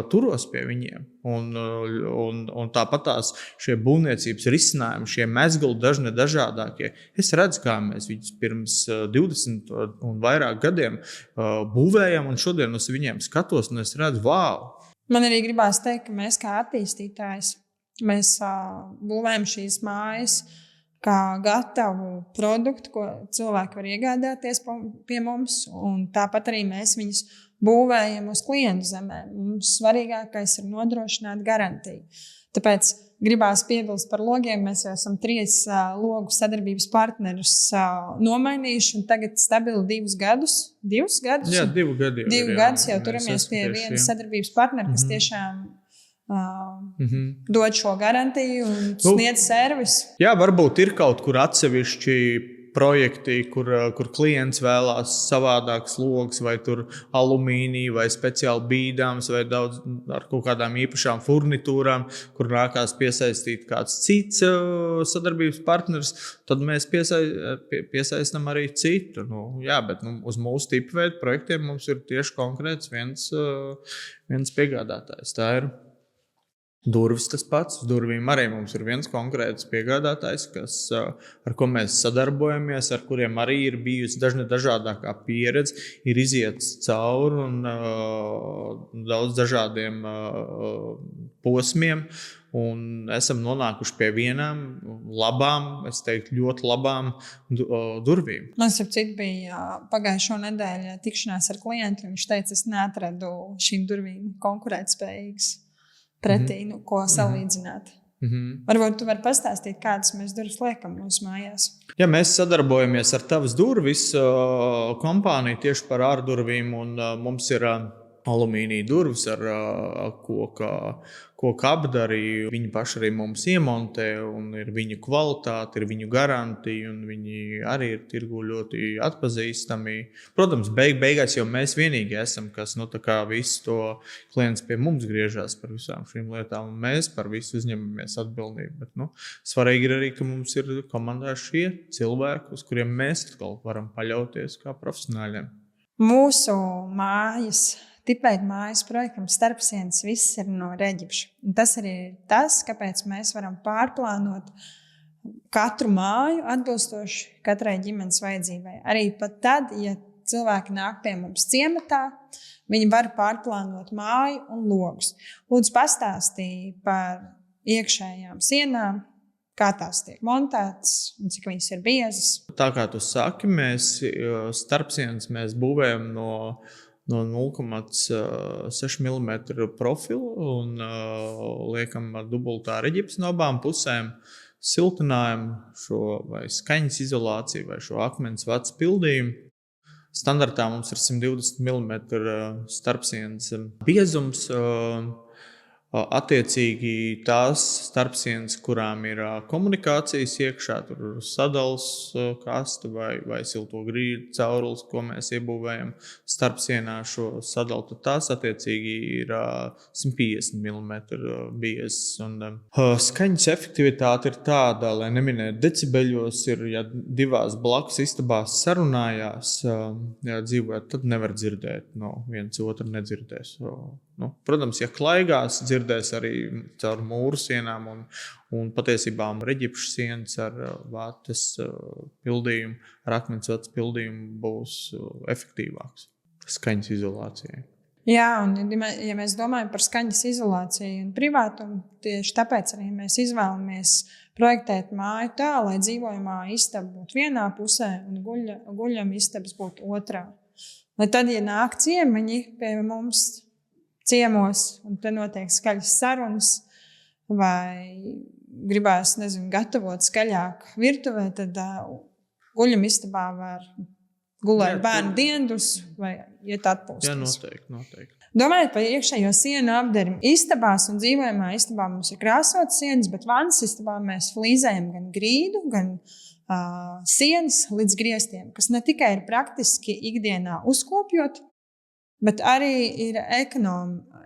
turos pie viņiem. Un tāpat tās šie būvniecības risinājumi, šie mezgli dažādākie. Es redzu, kā mēs viņus pirms 20 un vairāk gadiem būvējam, un šodien uz viņiem skatos, un es redzu, wow! Man arī gribās teikt, ka mēs kā attīstītājs, mēs būvējam šīs mājas kā gatavu produktu, ko cilvēki var iegādāties pie mums, un tāpat arī mēs viņus būvējam uz klientu zemēm. Mums svarīgākais ir nodrošināt garantiju. Tāpēc gribās piebilst par logiem. Mēs jau esam 3 logu sadarbības partnerus nomainījuši, un tagad stabili 2 gadus. 2 gadus? Jā, 2 gadi. 2 gadus jau turamies pie viena sadarbības partnera, kas tiešām dod šo garantiju un sniedz servisu. Jā, varbūt ir kaut kur atsevišķi projekti, kur klients vēlās savādākas logas, vai tur alumīnija, vai speciāli bīdāms, vai daudz ar kaut kādām īpašām furnitūrām, kur nākās piesaistīt kāds cits sadarbības partners, tad mēs piesaistam arī citu. Jā, bet uz mūsu tipveidu projektiem mums ir tieši konkrēts viens piegādātājs. Tā ir durvis tas pats. Durvīm arī mums ir viens konkrēts piegādātājs, ar ko mēs sadarbojamies, ar kuriem arī ir bijusi dažādākā pieredze, ir iziets cauri un daudz dažādiem posmiem. Un esam nonākuši pie vienām labām, es teiktu, ļoti labām durvīm. Man bija pagājušo nedēļu tikšanās ar klientu, un viņš teica, es neatradu šīm durvīm konkurētspējīgas pretī, ko salīdzināt. Varbūt tu vari pastāstīt, kādas mēs durvis liekam mūsu mājās. Ja mēs sadarbojamies ar Tavas durvis kompāniju tieši par ārdurvīm, un mums ir alumīnija durvis ar koka apdari. Viņi paši arī mums iemontē, un ir viņu kvalitāte, ir viņu garantija, un viņi arī ir tirgu ļoti atpazīstami. Protams, beigās jau mēs vienīgi esam, kas visu to klients pie mums griežās par visām šīm lietām, un mēs par visu uzņemamies atbildību. Bet, svarīgi ir arī, ka mums ir komandā šie cilvēki, uz kuriem mēs varam paļauties kā profesionāļiem. Mūsu mājas, tipveida mājas projektam Starpsienas viss ir no Reģipša. Tas arī ir tas, kāpēc mēs varam pārplānot katru māju atbilstoši katrai ģimenes vajadzībai. Arī pat tad, ja cilvēki nāk pie mums ciematā, viņi var pārplānot māju un logus. Lūdzu, pastāstīja par iekšējām sienām, kā tās tiek montētas un cik viņas ir biezas. Tā kā tu saki, mēs Starpsienas mēs būvējam no 0,6 mm profilu un liekam ar dubultā reģipsu no abām pusēm. Siltinājam šo vai skaņas izolāciju vai šo akmens vats pildījumu. Standartā mums ir 120 mm starpsienas biezums. Attiecīgi tās starpsienas, kurām ir komunikācijas iekšā, tur sadals kaste vai silto grīdu caurules, ko mēs iebūvējam starpsienā šo sadalu, tad tās attiecīgi ir 150 mm biezas. Skaņas efektivitāte ir tāda, lai neminētu decibeļos, ir, ja divās blakus istabās sarunājās, ja dzīvojat, tad nevar dzirdēt, viens otru nedzirdēs. Protams, ja klaigās, dzirdēs arī caur mūru sienām un patiesībā reģipšu sienas ar vātes pildījumu, ar akmens vats pildījumu būs efektīvāks skaņas izolācijai. Jā, un ja mēs domājam par skaņas izolāciju un privātumu, tieši tāpēc arī mēs izvēlamies projektēt māju tā, lai dzīvojamā istaba būtu vienā pusē un guļam istabas būtu otrā. Lai tad, ja nāk ciemiņi pie mums ciemos, un te notiek skaļas sarunas, vai gribās, gatavot skaļāk virtuvē, tad guļamistabā var gulēt bērnu diendus vai iet atpūsties. Jā, noteikti. Domājot par iekšējo sienu apdari, istabās un dzīvojamā istabā mums ir krāsotas sienas, bet vannas istabā mēs flīzējam gan grīdu, gan sienas līdz griestiem, kas ne tikai ir praktiski ikdienā uzkopjot, bet arī ir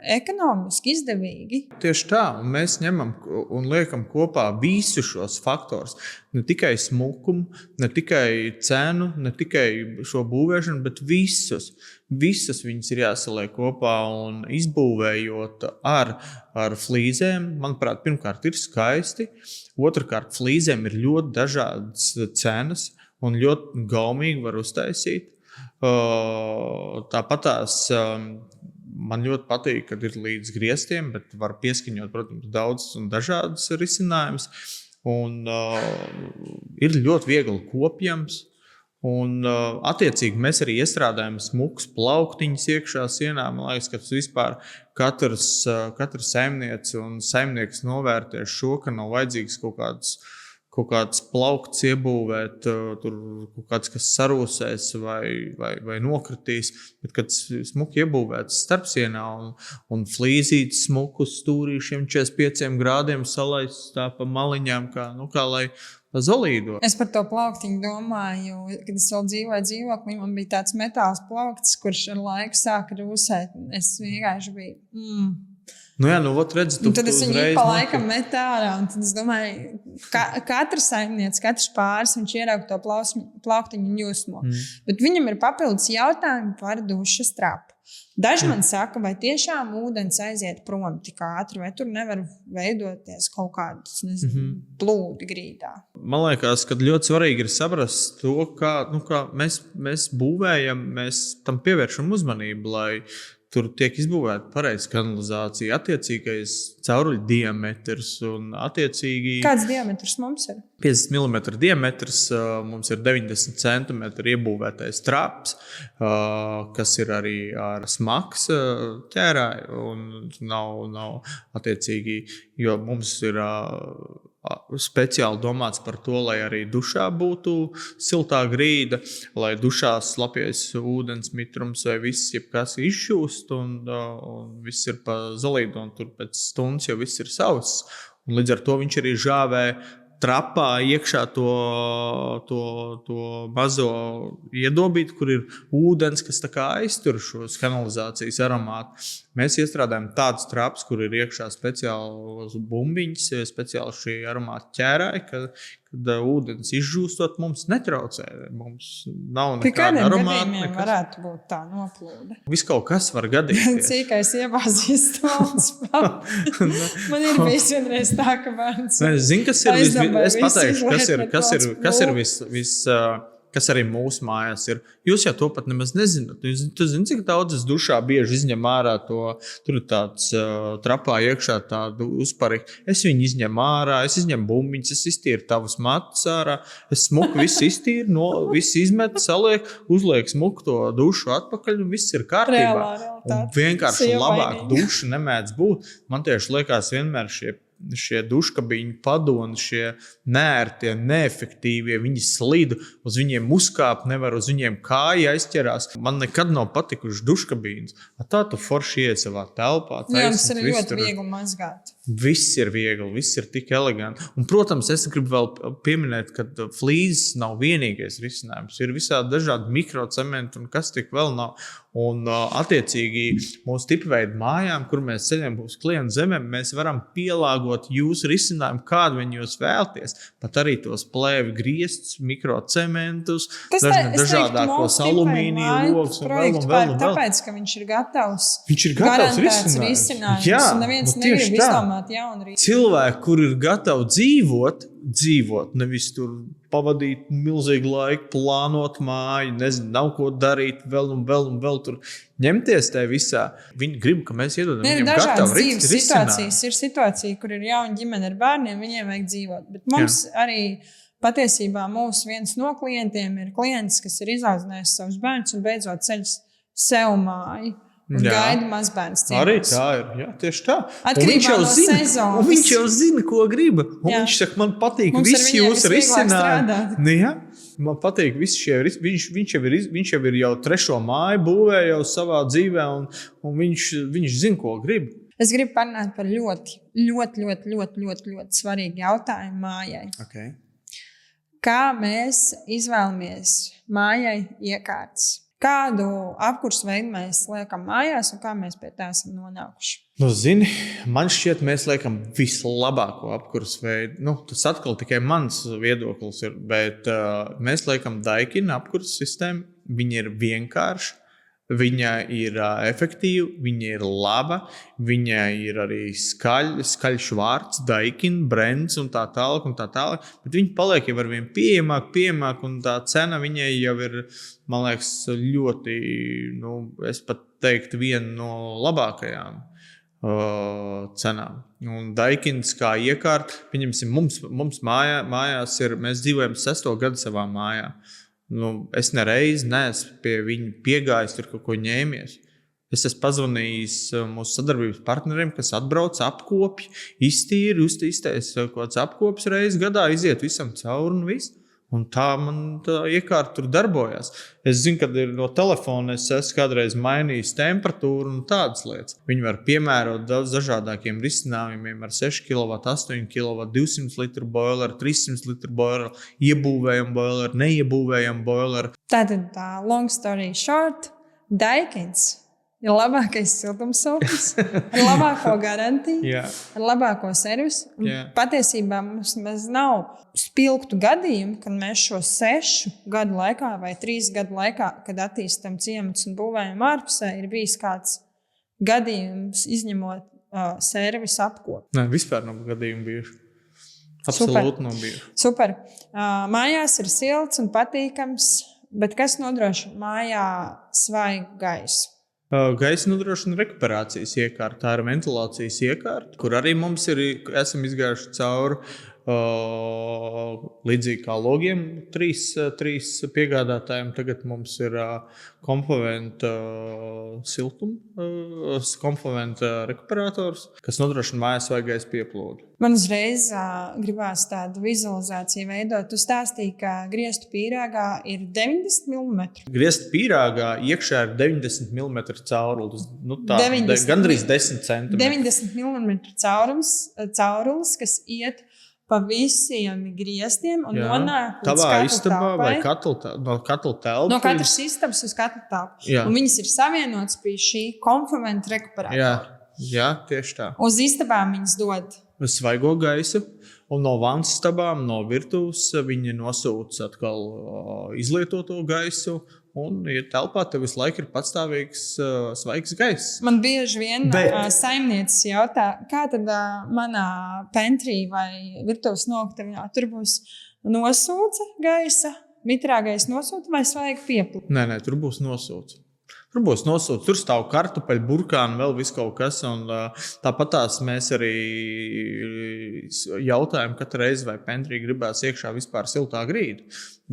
ekonomiski izdevīgi. Tieši tā, un mēs ņemam un liekam kopā visus šos faktorus. Ne tikai smukumu, ne tikai cenu, ne tikai šo būvēšanu, bet visus viņus ir jāsaliek kopā un izbūvējot ar flīzēm. Manuprāt, pirmkārt ir skaisti, otrkārt flīzēm ir ļoti dažādas cenas un ļoti gaumīgi var uztaisīt. Tāpat man ļoti patīk, kad ir līdz griestiem, bet var pieskaņot, protams, daudz un dažādas risinājumus. Un ir ļoti viegli kopjams. Un attiecīgi mēs arī iestrādājam smukus plauktiņus iekšā sienā. Man liekas, ka tas vispār katrs saimniece un saimnieks novērtē šo, ka nav vajadzīgs kaut kāds plaukts iebūvēt, tur kaut kāds, kas sarūsēs vai nokritīs, bet kad smuki iebūvēts starpsienā un flīzīts smuku stūrīšiem 45 grādiem salaists tā pa maliņām, kā lai pa zolīdo. Es par to plauktiņu domāju, kad es vēl dzīvoju dzīvoklī, man bija tāds metāls plaukts, kurš ar laiku sāka rūsēt. Es vienkārši biju... Nu jā, redzi, tu tad es viņu pa laikam metu ārā, un tad es domāju, katrs saimnieks, katrs pāris, viņš ierauga to plauktiņu un jūsmo. Bet viņam ir papildus jautājumi par dušas trapu. Daži man saka, vai tiešām ūdens aiziet prom tik ātri, vai tur nevar veidoties kaut kādas, plūdi grīdā. Man liekas, ka ļoti svarīgi ir saprast to, kā mēs būvējam, mēs tam pievēršam uzmanību, lai tur tiek izbūvēta pareiza kanalizācija, attiecīgais cauruļu diametrs un attiecīgi... Kāds diametrs mums ir? 50 mm diametrs, mums ir 90 cm iebūvētais traps, kas ir arī ar smags ķērāju un nav attiecīgi, jo mums ir speciāli domāts par to, lai arī dušā būtu siltā grīda, lai dušā slapjais ūdens mitrums vai viss jebkas izšūst un viss ir pa zolīdu un tur pēc stundas jau viss ir sauss. Un līdz ar to viņš arī žāvē trapā iekšā to mazo iedobīti, kur ir ūdens, kas tā kā aiztur šos kanalizācijas aromātu. Mēs iestrādājam tādus trapus, kur ir iekšā speciāls bumbiņas, speciāli šī aromāta ķērāji, kad ūdens izžūstot mums netraucē. Mums nav nekāda aromāta. Pie kādiem varētu būt tā noplūde? Viss kaut kas var gadīties. Cīkais iebāzīs stolus. Man ir bijis vienreiz tā, ka bērns... Zini, kas ir es pateikšu, kas arī mūsu mājās ir. Jūs jau to pat nemaz nezināt. Tu zini, cik daudz es dušā bieži izņem ārā to, tur ir tāds trapā iekšā tādu uzpari. Es viņu izņem ārā, es izņem bumbiņas, es iztīru tavus matus ārā, es smuku visu iztīru, visu izmetu, saliek, uzliek smuku to dušu atpakaļ un viss ir kārtībā. Un vienkārši labāk duša nemēdz būt. Man tieši liekas vienmēr šie duškabīņu padoni, šie neērtie, neefektīvie, viņi slīdu, uz viņiem uzkāpt nevar, uz viņiem kāja aizķerās. Man nekad nav patikuši duškabīnas. Tā tu forši iet savā telpā. Jā, tas ir ļoti viegli mazgāt. Viss ir viegli, viss ir tik eleganti. Un, protams, es gribu vēl pieminēt, ka flīzes nav vienīgais risinājums. Ir visādi dažādi mikrocementi un kas tik vēl nav. Un, attiecīgi, mūsu tipveida mājām, kur mēs ceļam uz klientu zemēm, mēs varam pielāgot jūsu risinājumu, kādu viņi jūs vēlties. Pat arī tos plēvi griestus, mikrocementus, dažādākos alumīniju logus un vēl. Tāpēc, ka viņš ir gatavs. Viņš ir gatavs risinājums. Jā, un neviens negrib izdomāt jaunu risinājumu. Cilvēki, kur ir gatavi dzīvot, nevis tur pavadīt milzīgu laiku, plānot māju, nezinu, nav ko darīt, vēl tur ņemties tajā visā. Viņi grib, ka mēs iedodam viņiem gatavu risinājumu. Ir situācija, kur ir jauna ģimene ar bērniem, viņiem vajag dzīvot. Bet mums arī patiesībā mūsu viens no klientiem ir klients, kas ir izaudzinājusi savus bērnus un beidzot ceļas sev māju. Un gaida mazbērns ciemos. Arī tā ir, jā, tieši tā. Atkarībā no sezonas. Un viņš jau zina, ko grib. Un viņš saka, man patīk visi jūsu risinājumi. Jā, man patīk visi šie, viņš jau ir jau 3. māju būvē jau savā dzīvē, un viņš zina, ko grib. Es gribu parunāt par ļoti svarīgu jautājumu mājai. Okay. Kā mēs izvēlamies mājai iekārtas? Kādu apkursu veidu mēs liekam mājās un kā mēs pie tā esam nonākuši? Zini, man šķiet, mēs liekam vislabāko apkursu veidu. Tas atkal tikai mans viedoklis ir, bet mēs liekam Daikin apkursu sistēmu. Viņa ir vienkārša, viņa ir efektīva, viņa ir laba, viņa ir arī skaļš vārds, Daikin, brands un tā tālāk. Bet viņa paliek jau ar vien pieejamāk, un tā cena viņai jau ir, man liekas, ļoti, es pat teiktu, viena no labākajām cenām. Un Daikins kā iekārta, pieņemsim, mums mājās ir, mēs dzīvojam 6. gadu savā mājā. Es nereiz neesmu pie viņa piegājis, tur kaut ko ņēmies. Es esmu pazvanījis mūsu sadarbības partneriem, kas atbrauc, apkopj, iztīri, iztaisa kaut kāds apkopis reizes gadā, iziet visam cauri un viss. Un tā man tā iekārta tur darbojās. Es zinu, kad ir no telefona, es esmu kādreiz mainījis temperatūru un tādas lietas. Viņi var piemērot daudz dažādākiem risinājumiem ar 6 kW, 8 kW, 200 litru boileru, 300 litru boileru, iebūvējumu boileru, neiebūvējumu boileru. Tātad long story short, Daikins ir labākais siltumsūknis, ar labāko garantiju, ar labāko servisu. Patiesībā mums nav spilgtu gadījumu, kad mēs šo 6 gadu laikā vai 3 gadu laikā, kad attīstam ciematus un būvējam ārpusē, ir bijis kāds gadījums izņemot servisu apkopi. Nē, vispār nav gadījumu bijuši. Absolūti nav bijuši. Super. Mājās ir silts un patīkams, bet kas nodrošina mājā svaigu gaisu? Gaisa nodrošina rekuperācijas iekārta, tā ir ventilācijas iekārta, kur arī mums esam izgājuši cauri līdzīgi kā logiem, 3 piegādātājiem. Tagad mums ir komponenta komponenta rekuperators, kas nodrošina mājas vaigais pieplūdu. Man uzreiz gribās tādu vizualizāciju veidot. Tu stāstīji, ka griestu pīrāgā ir 90 mm. Griestu pīrāgā iekšā ir 90 mm caurulis. Gandrīz 10 cm. 90 mm caurulis, kas iet pa visiem griestiem un nonāk līdz tavā istabā vai no katla telpas. No katras istabas uz katlu telpu. Un viņas ir savienotas pie šī komponenta rekuperatora. Jā, tieši tā. Uz istabām viņas dod svaigo gaisu, un no vannas istabām, no virtuves viņi nosūta atkal izlietoto gaisu. Un, ja telpā tev visu laiku ir patstāvīgs svaigs gaiss. Man bieži vien saimnieces jautā, kā tad manā pentrī vai virtuves noktavā tur būs nosūca gaisa, mitrā gaisa nosūta vai svaiga pieplūda? Nē, tur būs nosūca. Tur stāv kartupeļu, burkāni, vēl viss kaut kas. Un, tāpatās mēs arī jautājam katru reizi, vai pentrī gribās iekšā vispār siltā grīda.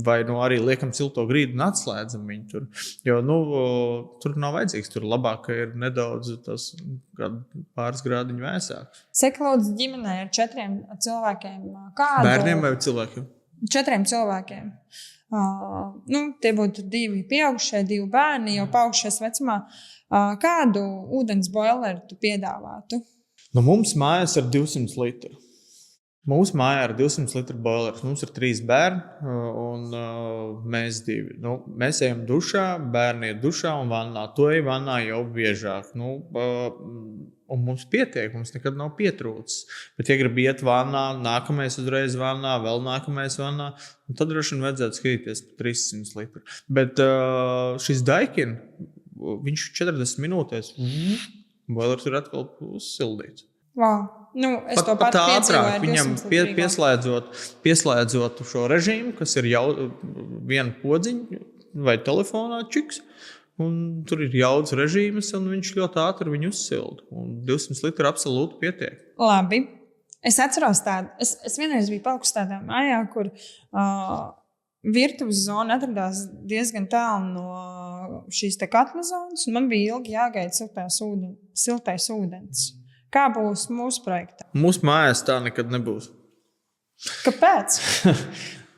Vai arī liekam silto grīdu un atslēdzam viņu tur. Jo tur nav vajadzīgs. Tur labāk ir nedaudz pāris grādiņu vēsāks. Cik lūdzu ģimenē ar 4 cilvēkiem? Kādu? Bērniem vai cilvēkiem? 4 cilvēkiem. Tie būtu 2 pieaugušie, 2 bērni jau paaugšies vecumā. Kādu ūdens boileru tu piedāvātu? Mums mājās ir 200 litru. Mūsu mājā ir 200 litru boilers. Mums ir 3 bērni un mēs 2. Mēs ejam dušā, bērni iet dušā un vannā. To ej vannā jau biežāk. Un mums pietiek, mums nekad nav pietrūcis. Bet, ja grib iet vannā, nākamais uzreiz vannā, vēl nākamais vannā, tad droši vien vajadzētu skatīties par 300 litru. Bet šis Daikin, viņš 40 minūtēs, boilers ir atkal uzsildīts. Wow. Es to pat ātrāk viņam pieslēdzot šo režīmu, kas ir jau viena podziņa vai telefonā čiks. Un tur ir jaudas režīmas, un viņš ļoti ātri viņu uzsilda. Un 200 litru absolūti pietiek. Labi. Es atceros tādu. Es vienreiz biju palikusi tādā mājā, kur virtuves zona atradās diezgan tālu no šīs katla zonas, un man bija ilgi jāgaida siltais ūdens. Kā būs mūsu projektā? Mūsu mājās tā nekad nebūs. Kāpēc?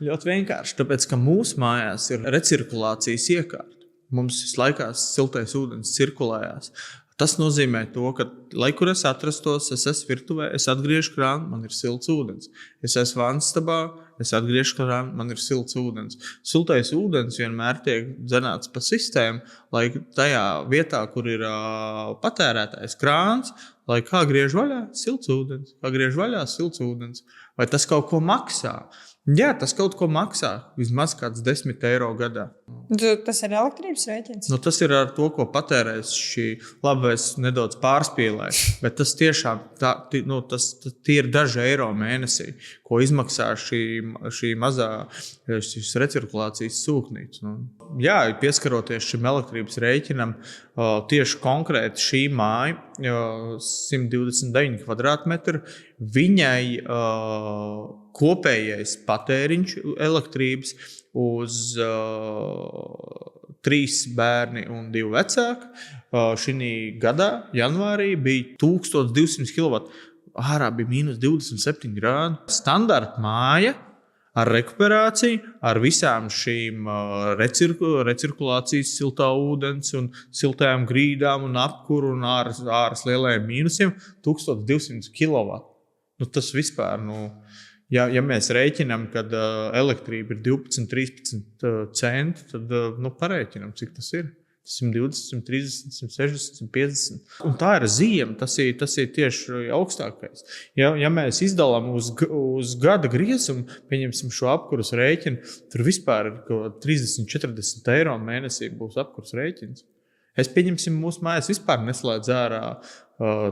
Ļoti vienkārši. Tāpēc, ka mūsu mājās ir recirkulācijas iekārta. Mums visu laikā siltais ūdens cirkulējās. Tas nozīmē to, ka, lai kur es atrastos, es esmu virtuvē, es atgriežu krānu, man ir silts ūdens. Es esmu vannas stabā, es atgriežos krānā, man ir silts ūdens. Siltais ūdens vienmēr tiek dzenēts pa sistēmu, lai tajā vietā, kur ir patērētais krāns, lai kā griež vaļā silts ūdens, Vai tas kaut ko maksā? Jā, tas kaut ko maksā. Vismaz kāds 10 eiro gadā. Tas ir elektrības rēķins? Tas ir ar to, ko patērēs šī. Labi, es nedaudz pārspīlēju, bet tas tiešām tie ir daži eiro mēnesī, ko izmaksā šī mazā recirkulācijas sūknīca. Jā, pieskaroties šim elektrības rēķinam, tieši konkrēti šī māja, 129 kvadrātmetri, viņai kopējais patēriņš elektrības uz 3 bērni un 2 vecāki. Šī gadā, janvārī, bija 1200 kW. Ārā bija minus 27 grādi. Standarta māja ar rekuperāciju, ar visām šīm recirkulācijas siltā ūdens un siltajām grīdām un apkuru un āras lielajiem mīnusiem 1200 kW. Tas vispār, ja mēs rēķinām, kad elektrība ir 12-13 centi, tad parēķinām, cik tas ir. 120, 130, 160, 150. Un tā ir ziema, tas ir tieši augstākais. Ja mēs izdalām uz gada griezumu, pieņemsim šo apkuras rēķinu, tur vispār ir 30-40 eiro mēnesī būs apkuras rēķins. Es pieņemsim, mūsu mājas vispār neslēdz ārā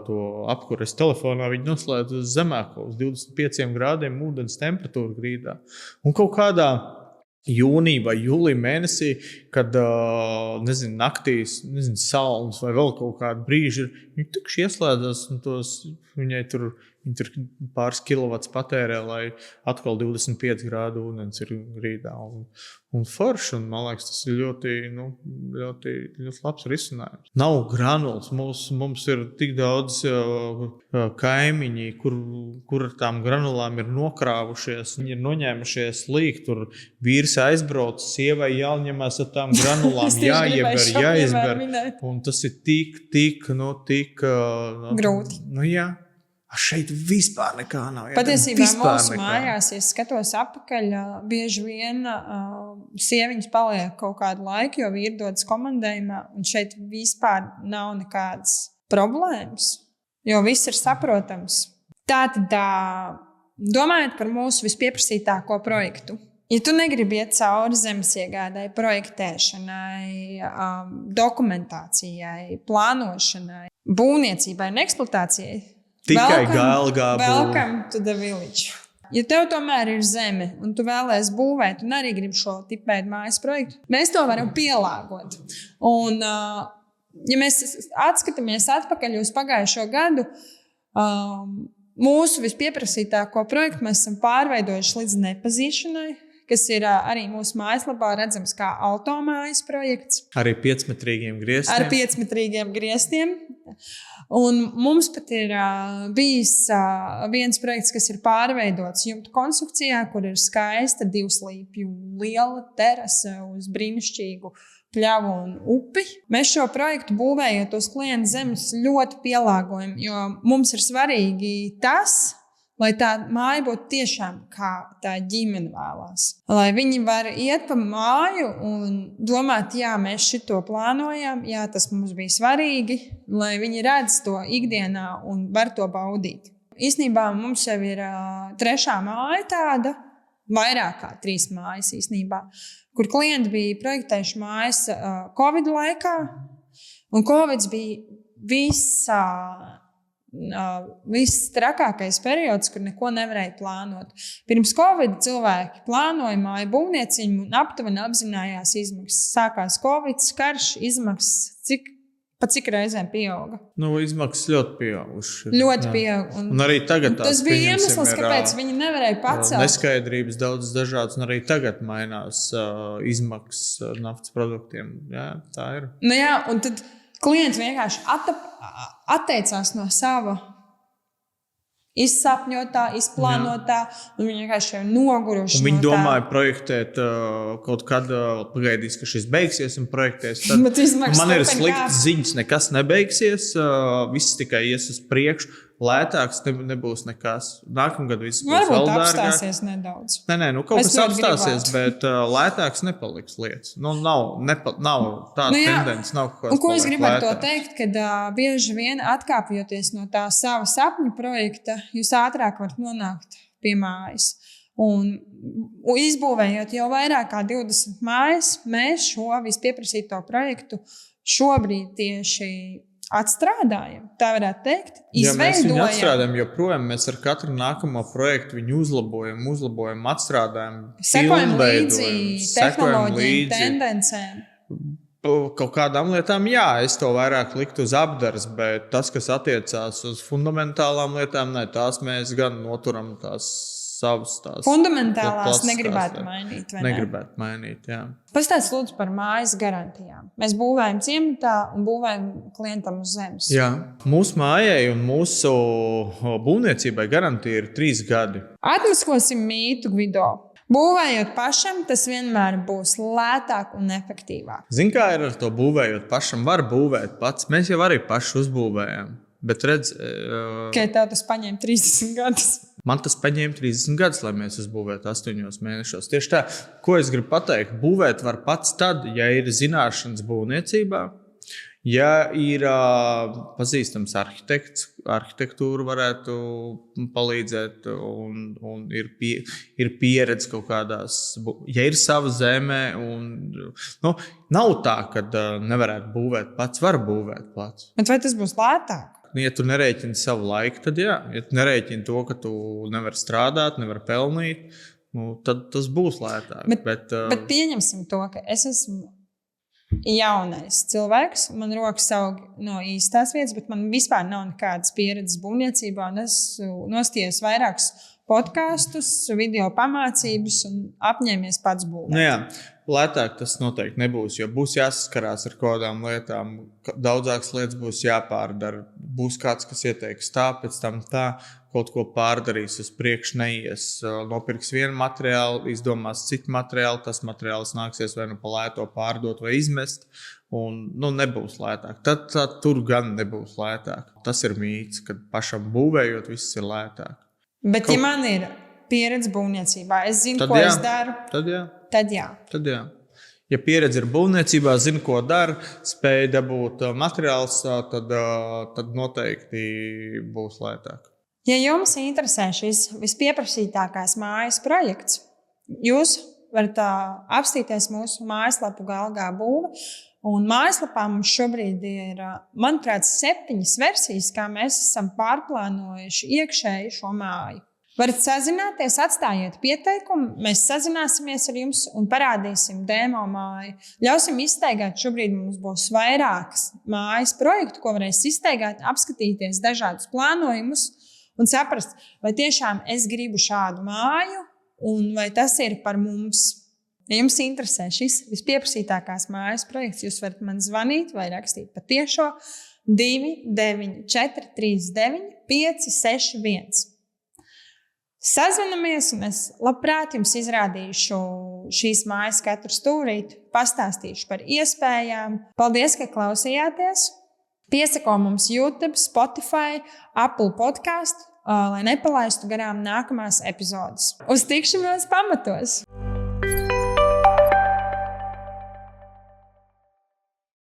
to apkuru. Es telefonā viņu noslēdzu uz zemāko, uz 25 grādiem ūdens temperatūru grīdā. Un kaut kādā jūnija vai jūlija mēnesī, kad, naktīs, saules vai vēl kaut kādu brīži ir, viņi tukši ieslēdzas un viņi tur pāris kilovats patērē, lai atkal 25 grādu ūdens ir grīdā. Un forši, un man liekas, tas ir ļoti labs risinājums. Nav granulas, mums ir tik daudz kaimiņi, kur ar tām granulām ir nokrāvušies, viņi ir noņēmušies līk, tur vīrs aizbrauc, sievai jāņemās ar tām granulām, jāizber, un tas ir tik grūti. Jā. Šeit vispār nekā nav. Patiesībā mūsu mājās, ja skatos apakaļ, bieži vien sieviņas paliek kaut kādu laiku, jo vīri dodas komandējumā, un šeit vispār nav nekādas problēmas, jo viss ir saprotams. Tātad, domājot par mūsu vispieprasītāko projektu, ja tu negribi iet cauri zemes iegādai, projektēšanai, dokumentācijai, plānošanai, būvniecībai un eksploatācijai, tikai GLG welcome to the village. Ja tev tomēr ir zeme un tu vēlies būvēt un arī gribi šo tipveidu mājas projektu, mēs to varam pielāgot. Un, ja mēs atskatāmies atpakaļ uz pagājušo gadu, mūsu vispieprasītāko projektu mēs esam pārveidojuši līdz nepazīšanai, kas ir arī mūsu mājaslapā redzams kā automājas projekts. Arī 5-metrīgiem griestiem. Ar 5-metrīgiem griestiem. Un mums pat ir bijis viens projekts, kas ir pārveidots jumta konstrukcijā, kur ir skaista 2 slīpju liela terase uz brīnišķīgu pļavu un upi. Mēs šo projektu būvējot uz klienta zemes ļoti pielāgojam, jo mums ir svarīgi tas, lai tā māja būtu tiešām kā tā ģimene vēlās. Lai viņi var iet pa māju un domāt, jā, mēs šito plānojam, jā, tas mums bija svarīgi, lai viņi redz to ikdienā un var to baudīt. Īsnībā mums jau ir 3. māja tāda, vairāk kā 3 mājas īsnībā, kur klienti bija projektējuši mājas Covid laikā, un Covid bija viss trakākais periods, kur neko nevarēja plānot. Pirms Covid cilvēki plānoja māju būvnieciņu un aptuveni apzinājās izmaksas. Sākās Covid, karš, izmaksas, pa cik reizēm pieauga? Izmaksas ļoti pieaugušas. Ļoti pieauga. Un arī tagad tas bija iemesls, kāpēc viņi nevarēja pacelt. Neskaidrības daudz dažādas, un arī tagad mainās izmaksas naftas produktiem. Jā, tā ir. Jā, un tad klients vienkārši atteicās no sava izsapņotā, izplānotā, un viņi vienkārši jau noguruši. Un viņi domāja projektēt kaut kad, pagaidīs, ka šis beigsies un projektēs. Tad man ir sliktas ziņas, nekas nebeigsies, viss tikai ies uz priekšu. lētāks nebūs nekas. Nākamgad viss būs Varbūt vēl dārgāk. apstāsies nedaudz. Nē, kaut Es kas ļoti apstāsies, gribētu. bet lētāks nepaliks lietas. Nav tāda tendence, nav kaut Un ko es gribētu to lētāks. teikt, kad bieži vien atkāpjoties no tā sava sapņu projekta, jūs ātrāk varat nonākt pie mājas. Un izbūvējot jau vairāk kā 20 mājas, mēs šo vispieprasīto projektu šobrīd tieši atstrādājam. Tā varētu teikt, Ja mēs viņu izveidojam. atstrādājam, joprojām mēs ar katru nākamo projektu viņu uzlabojam, atstrādājam, Sekojam līdzi pilnveidojam, sekojam tehnoloģijām, tendencēm. Kaut kādām lietām, jā, es to vairāk liktu uz apdares, bet tas, kas attiecās uz fundamentālām lietām, ne, tās mēs gan noturam tās savas. Fundamentālās klasiskās negribētu lietas. mainīt. vai ne? Negribētu mainīt, jā. Pastāstiet, lūdzu, par mājas garantijām. Mēs būvējam ciematā un būvējam klientam uz zemes. Jā, mūsu mājai un mūsu būvniecībai garantija ir 3 gadi. Atmaskosim mītu, Gvido. Būvējot pašam, tas vienmēr būs lētāk un efektīvāk. Zini, kā ir ar to būvējot pašam? Var būvēt pats. Mēs jau arī paši uzbūvējam. Bet redz, Tikai tev tas paņēma 30 gadus. man tas paņēma 30 gadus, lai mēs uzbūvētu 8 mēnešos. Tieši tā, ko es gribu pateikt, būvēt var pats tad, ja ir zināšanas būvniecībā, ja ir pazīstams arhitekts, arhitektūra varētu palīdzēt, un ir pieredze kaut kādās, ja ir sava zeme. Nav tā, ka nevarētu būvēt pats, var būvēt pats. Bet vai tas būs lētāk? Ja tu nerēķini savu laiku, tad jā. Ja tu nerēķini to, ka tu nevari strādāt, nevari pelnīt, tad tas būs lētāk. Bet pieņemsim to, ka es esmu jaunais cilvēks, man rokas aug no īstās vietas, bet man vispār nav nekādas pieredzes būvniecībā. Es nostījos vairākus podkastus, video pamācības un apņēmies pats būvēt. Jā, lētāk tas noteikti nebūs, jo būs jāsaskarās ar kādām lietām. Daudzākas lietas būs jāpārdara. Būs kāds, kas ieteiks tā, pēc tam tā, kaut ko pārdarīs, uz priekšu neies. Nopirks vienu materiālu, izdomās citu materiālu, tas materiāls nāksies vai nu pa lēto pārdot vai izmest. Un nebūs lētāk. Tad tur gan nebūs lētāk. Tas ir mīts, ka pašam būvējot viss ir lētāk. Bet, ja man ir pieredze būvniecībā, es zinu, Tad ko jā. es daru, Tad jā. tad jā. Ja pieredze ir būvniecībā, zina, ko dara, spēja dabūt materiālus, tad noteikti būs lētāk. Ja jums interesē šis vispieprasītākais mājas projekts, jūs varat apstīties mūsu mājaslapu Galgā būva. Un mājaslapā mums šobrīd ir, manuprāt, 7 versijas, kā mēs esam pārplānojuši iekšēji šo māju. Varat sazināties, atstājiet pieteikumu, mēs sazināsimies ar jums un parādīsim demo māju. Ļausim izstaigāt, šobrīd mums būs vairākas mājas projektu, ko varēs izstaigāt, apskatīties dažādus plānojumus un saprast, vai tiešām es gribu šādu māju un vai tas ir par mums. Ja jums interesē šis vispieprasītākās mājas projekts, jūs varat man zvanīt vai rakstīt pa tiešo 29439 561. Sazvanamies, un es labprāt jums izrādīšu šīs mājas katru stūrīti, pastāstīšu par iespējām. Paldies, ka klausījāties! Piesako mums YouTube, Spotify, Apple podkāstu, lai nepalaistu garām nākamās epizodes. Uz tikšanos pamatos!